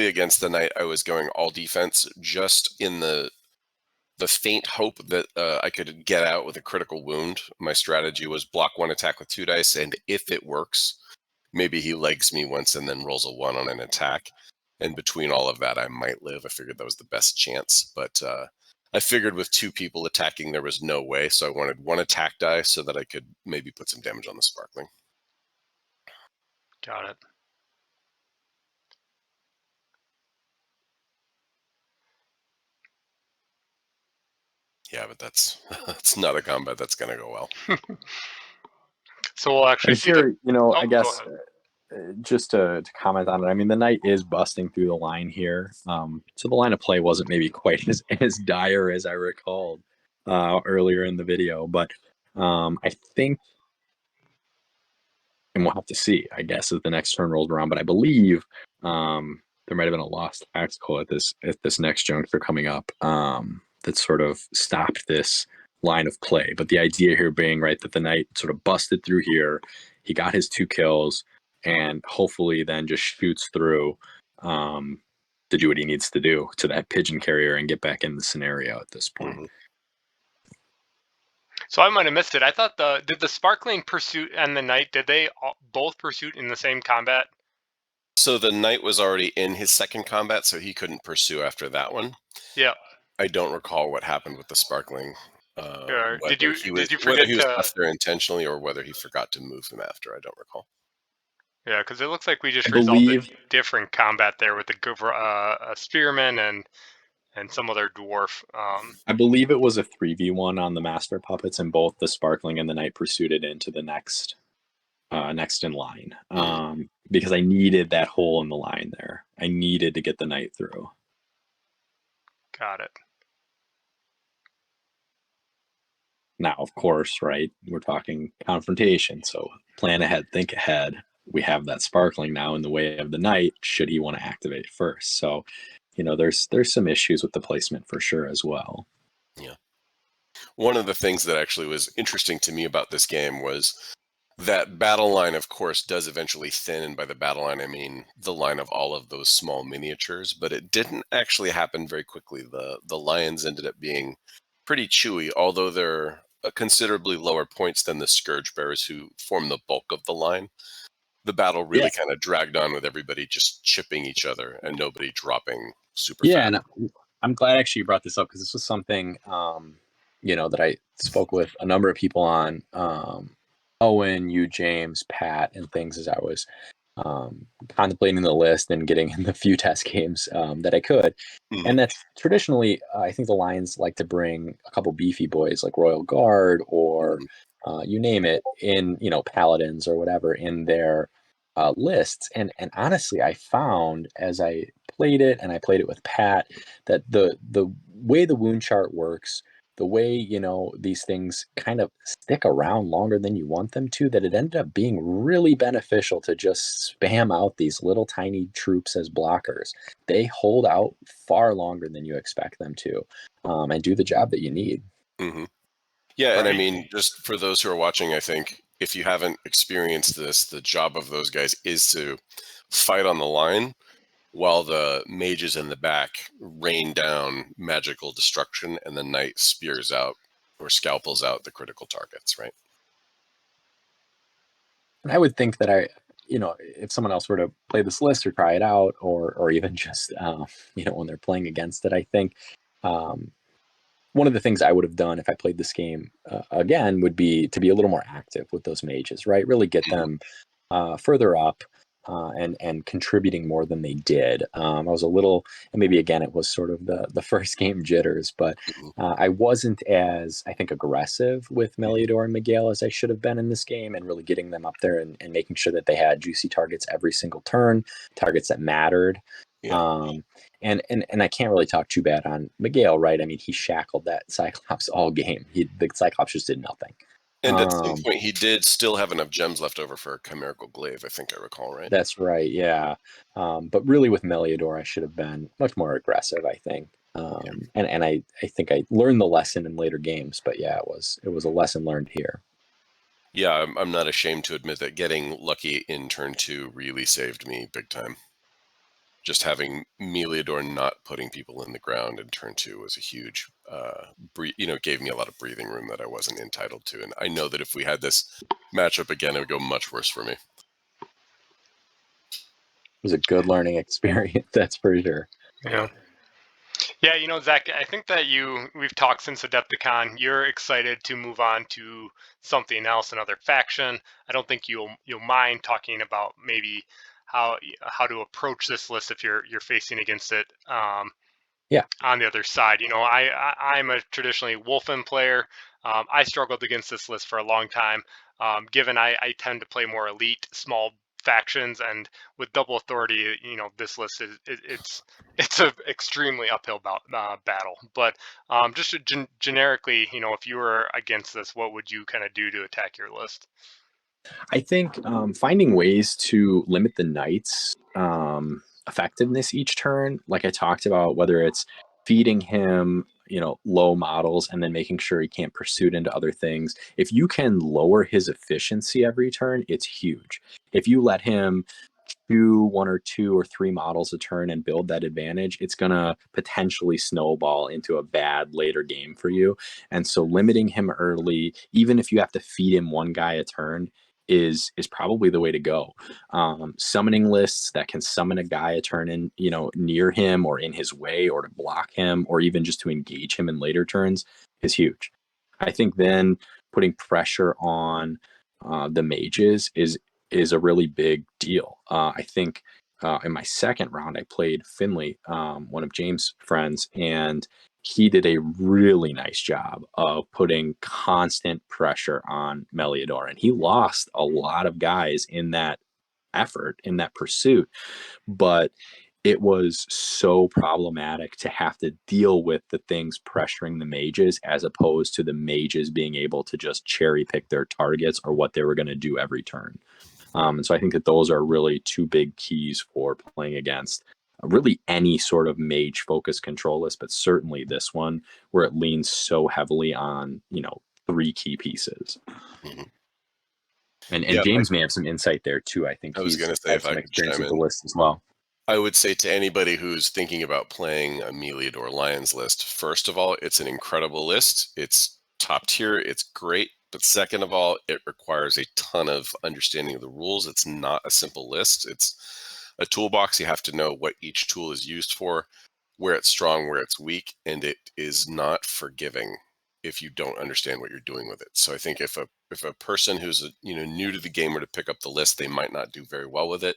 against the Knight, I was going all defense, just in the faint hope that I could get out with a critical wound. My strategy was block 1 attack with 2 dice, and if it works, maybe he legs me once and then rolls a 1 on an attack. And between all of that, I might live. I figured that was the best chance, but I figured with 2 people attacking, there was no way. So I wanted 1 attack die so that I could maybe put some damage on the sparkling. Got it. Yeah, but that's not a combat that's going to go well. So we'll actually And see the. here, Oh, I go guess ahead. just to comment on it, I mean, the knight is busting through the line here. So the line of play wasn't maybe quite as dire as I recalled earlier in the video, but I think, and we'll have to see, I guess, as the next turn rolls around. But I believe there might have been a lost tactical at this next juncture coming up that sort of stopped this line of play. But the idea here being, right, that the knight sort of busted through here, he got his 2 kills, and hopefully then just shoots through to do what he needs to do to that pigeon carrier and get back in the scenario at this point. Mm-hmm. So I might have missed it. I thought did the sparkling pursuit and the knight, did they both pursuit in the same combat? So the knight was already in his second combat, so he couldn't pursue after that one. Yeah. I don't recall what happened with the sparkling. Sure. Did you Whether forget he was to? left there intentionally or whether he forgot to move them after, I don't recall. Yeah, because it looks like we just I resolved a believe different combat there with a spearman and some other dwarf. I believe it was a 3v1 on the master puppets, and both the sparkling and the knight pursued it into the next in line. Because I needed that hole in the line there. I needed to get the knight through. Got it. Now, of course, right, we're talking confrontation, so plan ahead, think ahead. We have that sparkling now in the way of the knight, should he want to activate first. So, there's some issues with the placement for sure as well. Yeah. One of the things that actually was interesting to me about this game was that battle line, of course, does eventually thin. And by the battle line, I mean the line of all of those small miniatures, but it didn't actually happen very quickly. The lions ended up being pretty chewy, although they're considerably lower points than the Scourge Bearers, who form the bulk of the line. The battle really kind of dragged on with everybody just chipping each other and nobody dropping super fast. And I'm glad actually you brought this up, because this was something that I spoke with a number of people on, Owen, you, James, Pat, and things, as I was contemplating the list and getting in the few test games that I could. Mhm. And that's traditionally, I think the Lions like to bring a couple beefy boys like Royal Guard or you name it, in, Paladins or whatever in their lists. And honestly, I found as I played it, and I played it with Pat, that the way the wound chart works, the way these things kind of stick around longer than you want them to, that it ended up being really beneficial to just spam out these little tiny troops as blockers. They hold out far longer than you expect them to, and do the job that you need. Mm-hmm. Yeah, and I Right. mean, just for those who are watching, I think if you haven't experienced this, the job of those guys is to fight on the line while the mages in the back rain down magical destruction, and the knight spears out or scalpels out the critical targets, right? And I would think that if someone else were to play this list or try it out, or even just, when they're playing against it, I think one of the things I would have done if I played this game again would be to be a little more active with those mages, right? Really get them further up and contributing more than they did. I was a little, and maybe again it was sort of the first game jitters, but I wasn't as, I think, aggressive with Meliador and Miguel as I should have been in this game, and really getting them up there and making sure that they had juicy targets every single turn, targets that mattered. Yeah. And I can't really talk too bad on Miguel, right? I mean, he shackled that Cyclops all game. The Cyclops just did nothing. And at some point, he did still have enough gems left over for a chimerical glaive, I think I recall, right? That's right, yeah. But really with Meliador, I should have been much more aggressive, I think. And I think I learned the lesson in later games, but yeah, it was a lesson learned here. Yeah, I'm not ashamed to admit that getting lucky in turn 2 really saved me big time. Just having Meliador not putting people in the ground in turn 2 was a huge, gave me a lot of breathing room that I wasn't entitled to. And I know that if we had this matchup again, it would go much worse for me. It was a good learning experience, that's for sure. Yeah. Yeah, Zach, I think that we've talked since Adepticon. You're excited to move on to something else, another faction. I don't think you'll mind talking about maybe how to approach this list if you're facing against it. Yeah. On the other side, I'm a traditionally Wolfen player. I struggled against this list for a long time. Given I tend to play more elite, small factions, and with double authority, this list it's a extremely uphill battle. But just generically, if you were against this, what would you kind of do to attack your list? I think finding ways to limit the knight's effectiveness each turn, like I talked about, whether it's feeding him, low models and then making sure he can't pursuit into other things. If you can lower his efficiency every turn, it's huge. If you let him do one or two or three models a turn and build that advantage, it's going to potentially snowball into a bad later game for you. And so limiting him early, even if you have to feed him one guy a turn, is probably the way to go. Summoning lists that can summon a guy a turn in, near him or in his way, or to block him, or even just to engage him in later turns is huge. I think then putting pressure on the mages is a really big deal. I think in my second round, I played Finley, one of James' friends, and he did a really nice job of putting constant pressure on Meliador. And he lost a lot of guys in that effort, in that pursuit. But it was so problematic to have to deal with the things pressuring the mages as opposed to the mages being able to just cherry pick their targets or what they were going to do every turn. And so I think that those are really two big keys for playing against really any sort of mage focused control list, but certainly this one where it leans so heavily on, three key pieces. Mm-hmm. And James may have some insight there too. I think I was he's going to say, had if some I could experience chime with the in, list as well. I would say to anybody who's thinking about playing a Meliador Lions list, first of all, it's an incredible list. It's top tier. It's great. But second of all, it requires a ton of understanding of the rules. It's not a simple list. It's a toolbox. You have to know what each tool is used for, where it's strong, where it's weak, and it is not forgiving if you don't understand what you're doing with it. So I think if a person who's new to the game were to pick up the list, they might not do very well with it.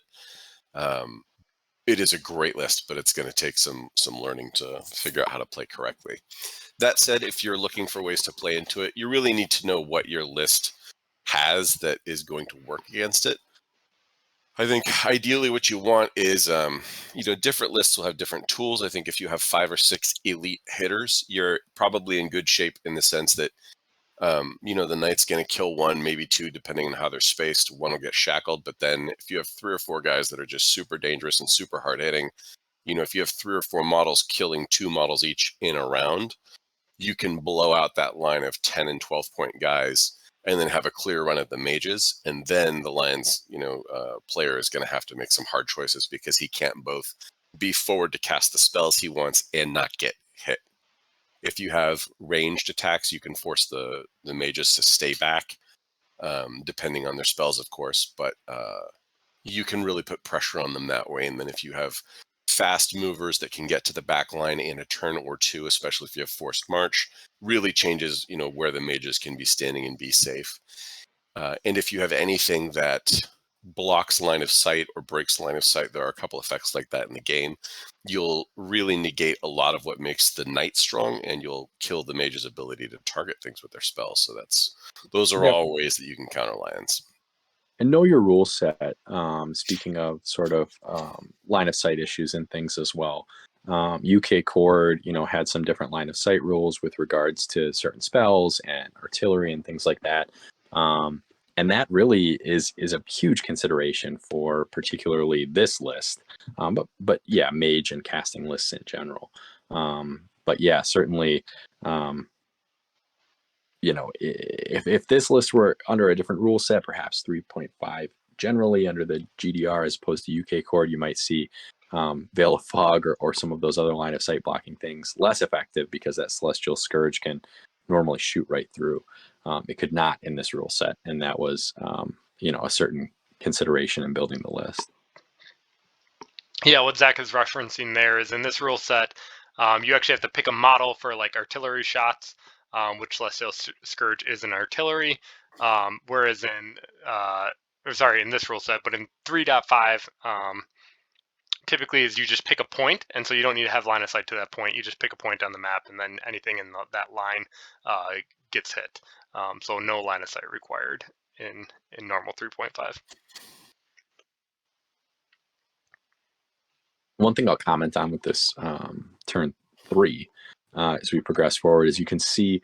It is a great list, but it's going to take some learning to figure out how to play correctly. That said, if you're looking for ways to play into it, you really need to know what your list has that is going to work against it. I think ideally what you want is, different lists will have different tools. I think if you have 5 or 6 elite hitters, you're probably in good shape in the sense that, the knight's going to kill one, maybe two, depending on how they're spaced. One will get shackled. But then if you have 3 or 4 guys that are just super dangerous and super hard hitting, if you have 3 or 4 models killing 2 models each in a round, you can blow out that line of 10 and 12 point guys and then have a clear run at the mages. And then the Lions, player is going to have to make some hard choices because he can't both be forward to cast the spells he wants and not get hit. If you have ranged attacks, you can force the mages to stay back, depending on their spells, of course. But you can really put pressure on them that way. And then if you have fast movers that can get to the back line in a turn or two, especially if you have forced march, really changes, where the mages can be standing and be safe. And if you have anything that blocks line of sight or breaks line of sight, there are a couple effects like that in the game. You'll really negate a lot of what makes the knight strong, and you'll kill the mage's ability to target things with their spells. So those are all ways that you can counter Lions. And know your rule set. Speaking of sort of line of sight issues and things as well. UK Cord, had some different line of sight rules with regards to certain spells and artillery and things like that. And that really is a huge consideration for particularly this list. But yeah, mage and casting lists in general. But yeah, certainly, if this list were under a different rule set, perhaps 3.5 generally under the GDR as opposed to UK Cord, you might see Veil of Fog or some of those other line of sight blocking things less effective because that Celestial Scourge can normally shoot right through. It could not in this rule set, and that was a certain consideration in building the list. Yeah, what Zach is referencing there is in this rule set, You actually have to pick a model for like artillery shots, which Celestial Scourge is an artillery. Whereas in in this rule set, but in 3.5, typically is you just pick a point, and so you don't need to have line of sight to that point. You just pick a point on the map, and then anything in that line gets hit. So no line of sight required in normal 3.5. One thing I'll comment on with this turn 3 as we progress forward is you can see,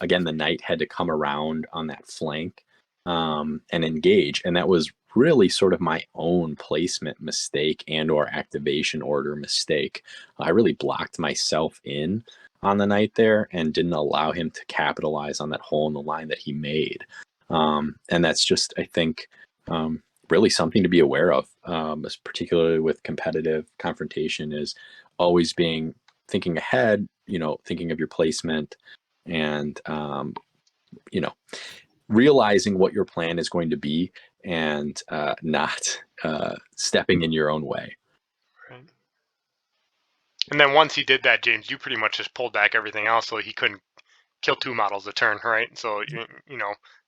again, the knight had to come around on that flank and engage. And that was really sort of my own placement mistake and or activation order mistake. I really blocked myself in on the knight there and didn't allow him to capitalize on that hole in the line that he made. And that's just, I think, really something to be aware of, particularly with competitive confrontation, is always thinking ahead, thinking of your placement and, realizing what your plan is going to be and not stepping in your own way. Right. And then once he did that, James, you pretty much just pulled back everything else so he couldn't kill 2 models a turn, right? So,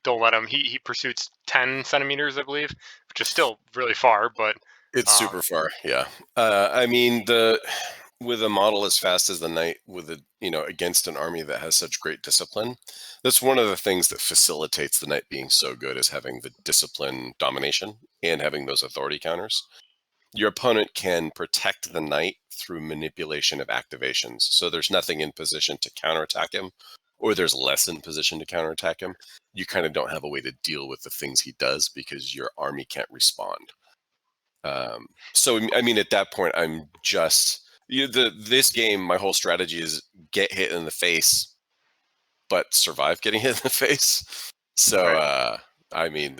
don't let him. He pursues 10 centimeters, I believe, which is still really far, but it's super far. Yeah. I mean, with a model as fast as the knight, against an army that has such great discipline, that's one of the things that facilitates the knight being so good, is having the discipline domination and having those authority counters. Your opponent can protect the knight through manipulation of activations. So there's nothing in position to counterattack him, or there's less in position to counterattack him. You kind of don't have a way to deal with the things he does because your army can't respond. So, I mean, at that point, I'm just... this game, my whole strategy is get hit in the face, but survive getting hit in the face. So, Right. I mean,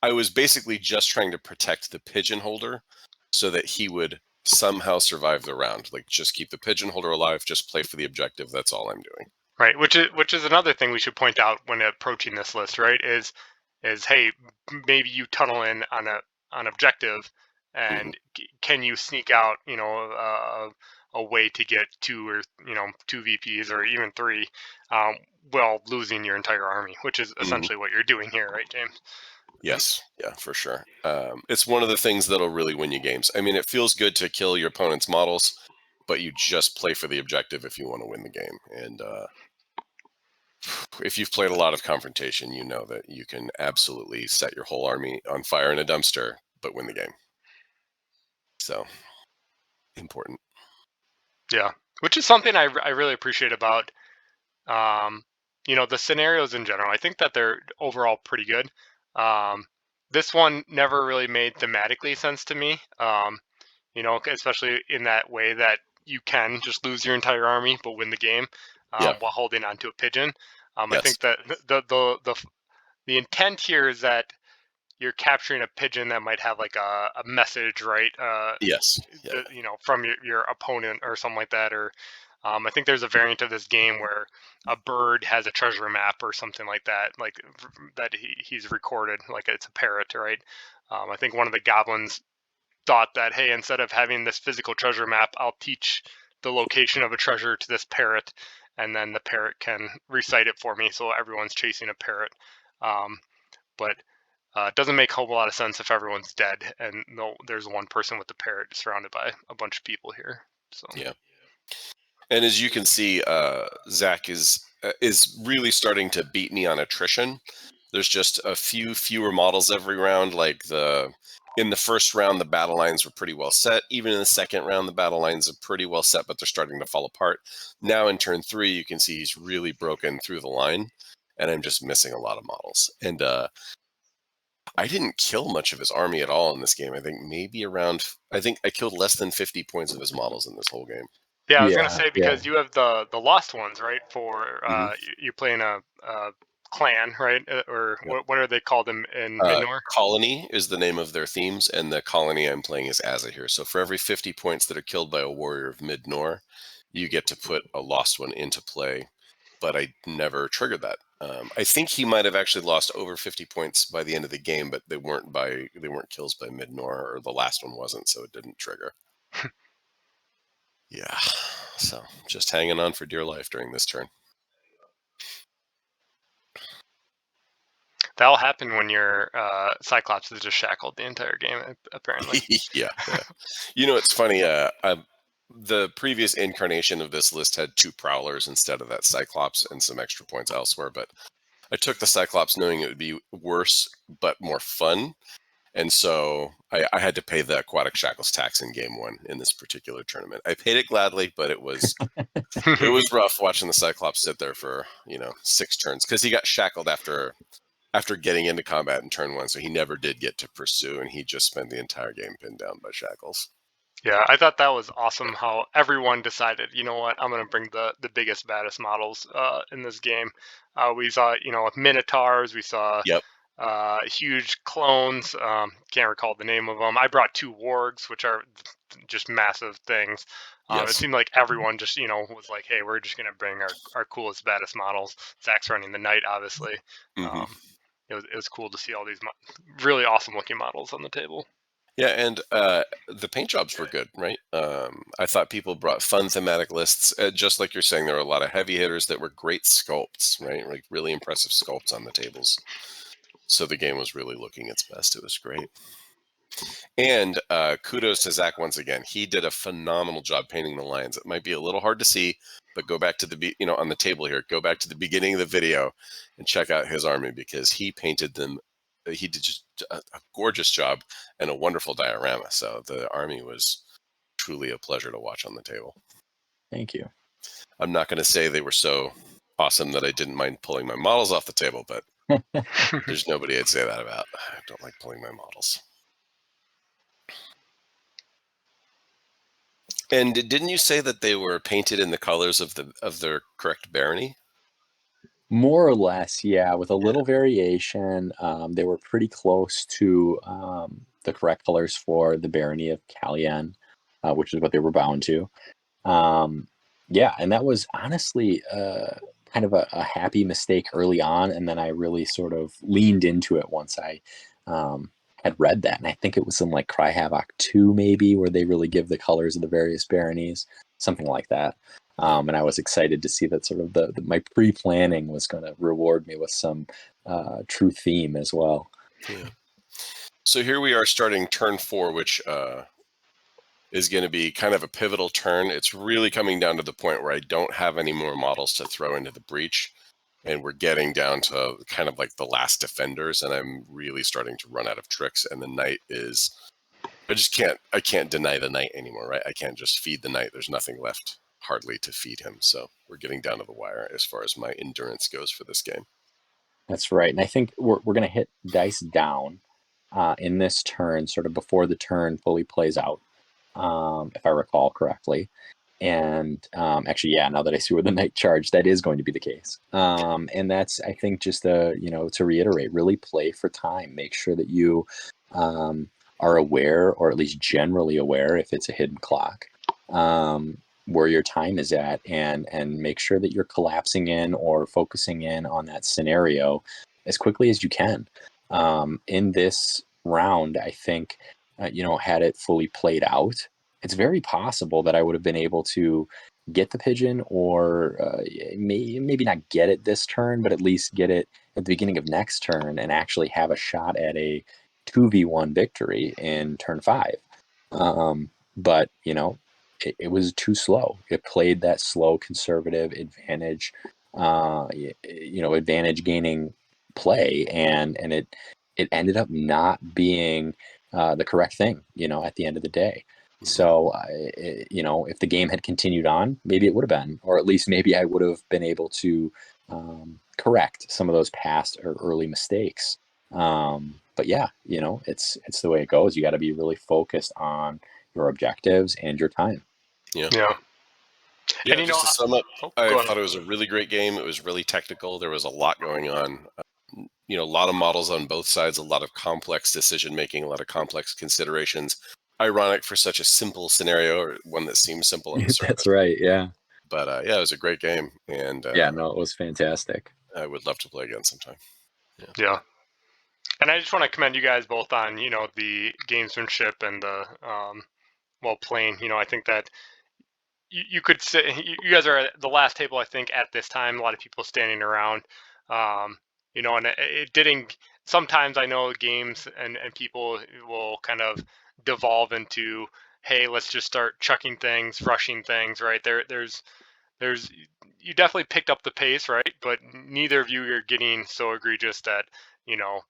I was basically just trying to protect the pigeon holder so that he would somehow survive the round. Like, just keep the pigeon holder alive, just play for the objective. That's all I'm doing. Right, which is another thing we should point out when approaching this list, right? Is hey, maybe you tunnel in on an objective, and can you sneak out, a way to get 2 or 2 VPs or even 3, while losing your entire army, which is essentially what you're doing here, right, James? Yes, yeah, for sure. It's one of the things that'll really win you games. I mean, it feels good to kill your opponent's models, but you just play for the objective if you want to win the game. And if you've played a lot of Confrontation, you know that you can absolutely set your whole army on fire in a dumpster, but win the game. So, important. Yeah, which is something I really appreciate about, the scenarios in general. I think that they're overall pretty good. This one never really made thematically sense to me, especially in that way that you can just lose your entire army but win the game while holding on to a pigeon. I Yes. think that the intent here is that you're capturing a pigeon that might have like a message, right? Yes. Yeah. From your opponent or something like that. Or I think there's a variant of this game where a bird has a treasure map or something like that, like that he's recorded, like it's a parrot, right? I think one of the goblins thought that, hey, instead of having this physical treasure map, I'll teach the location of a treasure to this parrot, and then the parrot can recite it for me. So everyone's chasing a parrot. But it doesn't make a whole lot of sense if everyone's dead and there's one person with the parrot surrounded by a bunch of people here. So yeah. And as you can see, Zach is really starting to beat me on attrition. There's just a few fewer models every round. Like in the first round, the battle lines were pretty well set. Even in the second round, the battle lines are pretty well set, but they're starting to fall apart. Now in turn 3, you can see he's really broken through the line, and I'm just missing a lot of models. And I didn't kill much of his army at all in this game. I think I killed less than 50 points of his models in this whole game. yeah, I was gonna say, because you have the lost ones, right? For you're playing a clan, right? Or what are they called in Mid-Nor? Colony is the name of their themes, and the colony I'm playing is Azahir. So for every 50 points that are killed by a warrior of Mid-Nor, you get to put a lost one into play. But I never triggered that. I think he might have actually lost over 50 points by the end of the game, but they weren't kills by Mid-Nor, or the last one wasn't, so it didn't trigger. Yeah. So just hanging on for dear life during this turn. That'll happen when your Cyclops is just shackled the entire game, apparently. Yeah. You know, it's funny. The previous incarnation of this list had 2 Prowlers instead of that Cyclops and some extra points elsewhere. But I took the Cyclops knowing it would be worse but more fun. And so I had to pay the Aquatic Shackles tax in game 1 in this particular tournament. I paid it gladly, but it was rough watching the Cyclops sit there for 6 turns because he got shackled after getting into combat in turn 1, so he never did get to pursue, and he just spent the entire game pinned down by shackles. Yeah, I thought that was awesome how everyone decided, you know what, I'm going to bring the biggest, baddest models in this game. We saw, Minotaurs, we saw Yep. huge clones, can't recall the name of them. I brought 2 wargs, which are just massive things. It Yes. seemed like everyone just, was like, hey, we're just going to bring our coolest, baddest models. Zach's running the knight, obviously. Mm-hmm. It was cool to see all these really awesome looking models on the table. Yeah, and the paint jobs were good, right? I thought people brought fun thematic lists. Just like you're saying, there were a lot of heavy hitters that were great sculpts, right? Like really impressive sculpts on the tables. So the game was really looking its best. It was great. And kudos to Zach once again. He did a phenomenal job painting the lions. It might be a little hard to see, but go back to on the table here, go back to the beginning of the video and check out his army because he painted them. He did just a gorgeous job and a wonderful diorama. So the army was truly a pleasure to watch on the table. Thank you. I'm not going to say they were so awesome that I didn't mind pulling my models off the table, but there's nobody I'd say that about. I don't like pulling my models. And didn't you say that they were painted in the colors of their correct barony? More or less, yeah, with a little variation. They were pretty close to the correct colors for the barony of Cadwallon, which is what they were bound to. Yeah, and that was honestly kind of a happy mistake early on, and then I really sort of leaned into it once I had read that, and I think it was in like Cry Havoc 2 maybe, where they really give the colors of the various baronies, something like that. And I was excited to see that sort of my pre-planning was going to reward me with some true theme as well. Yeah. So here we are starting turn 4, which is going to be kind of a pivotal turn. It's really coming down to the point where I don't have any more models to throw into the breach. And we're getting down to kind of like the last defenders. And I'm really starting to run out of tricks. And the knight is, I can't deny the knight anymore, right? I can't just feed the knight. There's nothing left hardly to feed him. So we're getting down to the wire as far as my endurance goes for this game. That's right. And I think we're going to hit dice down in this turn, sort of before the turn fully plays out, if I recall correctly. And actually, yeah, now that I see where the knight charged, that is going to be the case. And that's, I think, just to reiterate, really play for time. Make sure that you are aware, or at least generally aware, if it's a hidden clock, where your time is at, and make sure that you're collapsing in or focusing in on that scenario as quickly as you can. In this round, I think, had it fully played out, it's very possible that I would have been able to get the pigeon, or maybe not get it this turn, but at least get it at the beginning of next turn and actually have a shot at a 2v1 victory in turn 5. But, it was too slow. It played that slow, conservative advantage, advantage gaining play, and it ended up not being the correct thing, at the end of the day. So, if the game had continued on, maybe it would have been, or at least maybe I would have been able to correct some of those past or early mistakes. But yeah, it's the way it goes. You got to be really focused on your objectives and your time. Yeah. And just to sum up, I go thought it was a really great game. It was really technical. There was a lot going on. A lot of models on both sides, a lot of complex decision making, a lot of complex considerations. Ironic for such a simple scenario, or one that seems simple on the surface. That's right. Yeah. But it was a great game, and it was fantastic. I would love to play again sometime. Yeah. And I just want to commend you guys both on, the gamesmanship and the playing. I think that you could say you guys are at the last table, I think, at this time. A lot of people standing around, you know, and it didn't. Sometimes I know games and people will kind of devolve into, hey, let's just start chucking things, rushing things, right? There's you definitely picked up the pace, right? But neither of you are getting so egregious that, you know,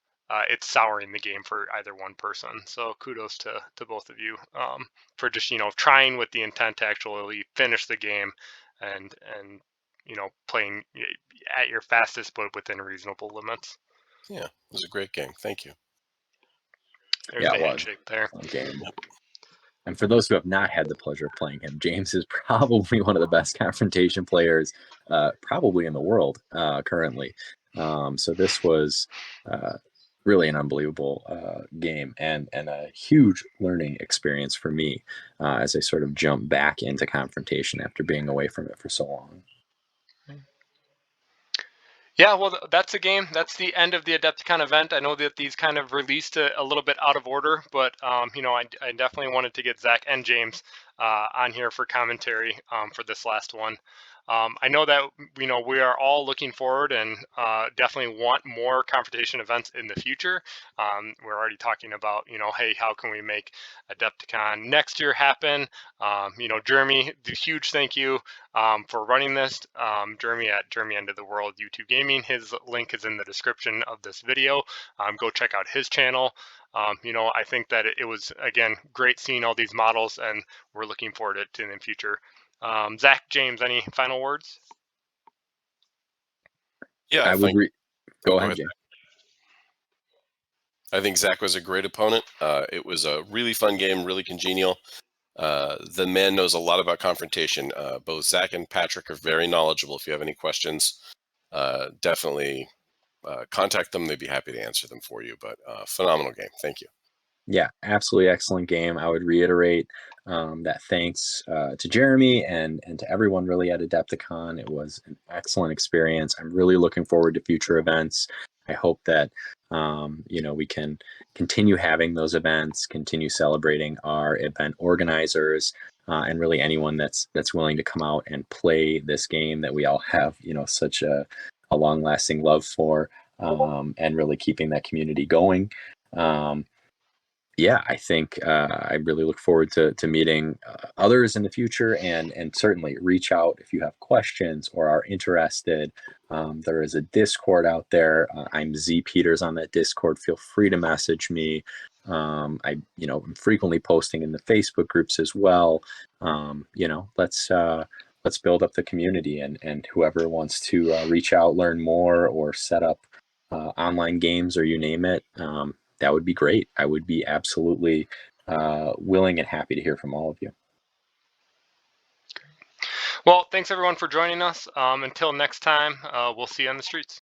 it's souring the game for either one person. So kudos to both of you for just, you know, trying with the intent to actually finish the game and you know, playing at your fastest but within reasonable limits. Yeah, it was a great game. Thank you. There's the handshake there. Game. And for those who have not had the pleasure of playing him, James is probably one of the best confrontation players, probably in the world currently. So this was really an unbelievable game and a huge learning experience for me as I sort of jump back into confrontation after being away from it for so long. Yeah, well, that's a game. That's the end of the Adepticon event. I know that these kind of released a little bit out of order, but you know, I definitely wanted to get Zach and James on here for commentary for this last one. I know that, you know, we are all looking forward and definitely want more confrontation events in the future. We're already talking about, you know, hey, how can we make Adepticon next year happen? You know, Jeremy, huge thank you for running this. Jeremy at Jeremy End of the World YouTube Gaming. His link is in the description of this video. Go check out his channel. You know, I think that it was, again, great seeing all these models, and we're looking forward to it in the future. Zach, James, any final words? Yeah, I would go ahead, James. I think Zach was a great opponent. It was a really fun game, really congenial. The man knows a lot about confrontation. Both Zach and Patrick are very knowledgeable. If you have any questions, definitely contact them. They'd be happy to answer them for you. But phenomenal game. Thank you. Yeah, absolutely excellent game. I would reiterate that thanks to Jeremy and to everyone really at Adepticon. It was an excellent experience. I'm really looking forward to future events. I hope that you know, we can continue having those events, continue celebrating our event organizers, and really anyone that's willing to come out and play this game that we all have, you know, such a long-lasting love for, and really keeping that community going. Yeah, I think I really look forward to meeting others in the future, and certainly reach out if you have questions or are interested. There is a Discord out there. I'm Z Peters on that Discord. Feel free to message me. I, you know, I'm frequently posting in the Facebook groups as well. You know, let's build up the community, and whoever wants to reach out, learn more, or set up online games, or you name it. That would be great. I would be absolutely willing and happy to hear from all of you. Well, thanks everyone for joining us. Until next time, we'll see you on the streets.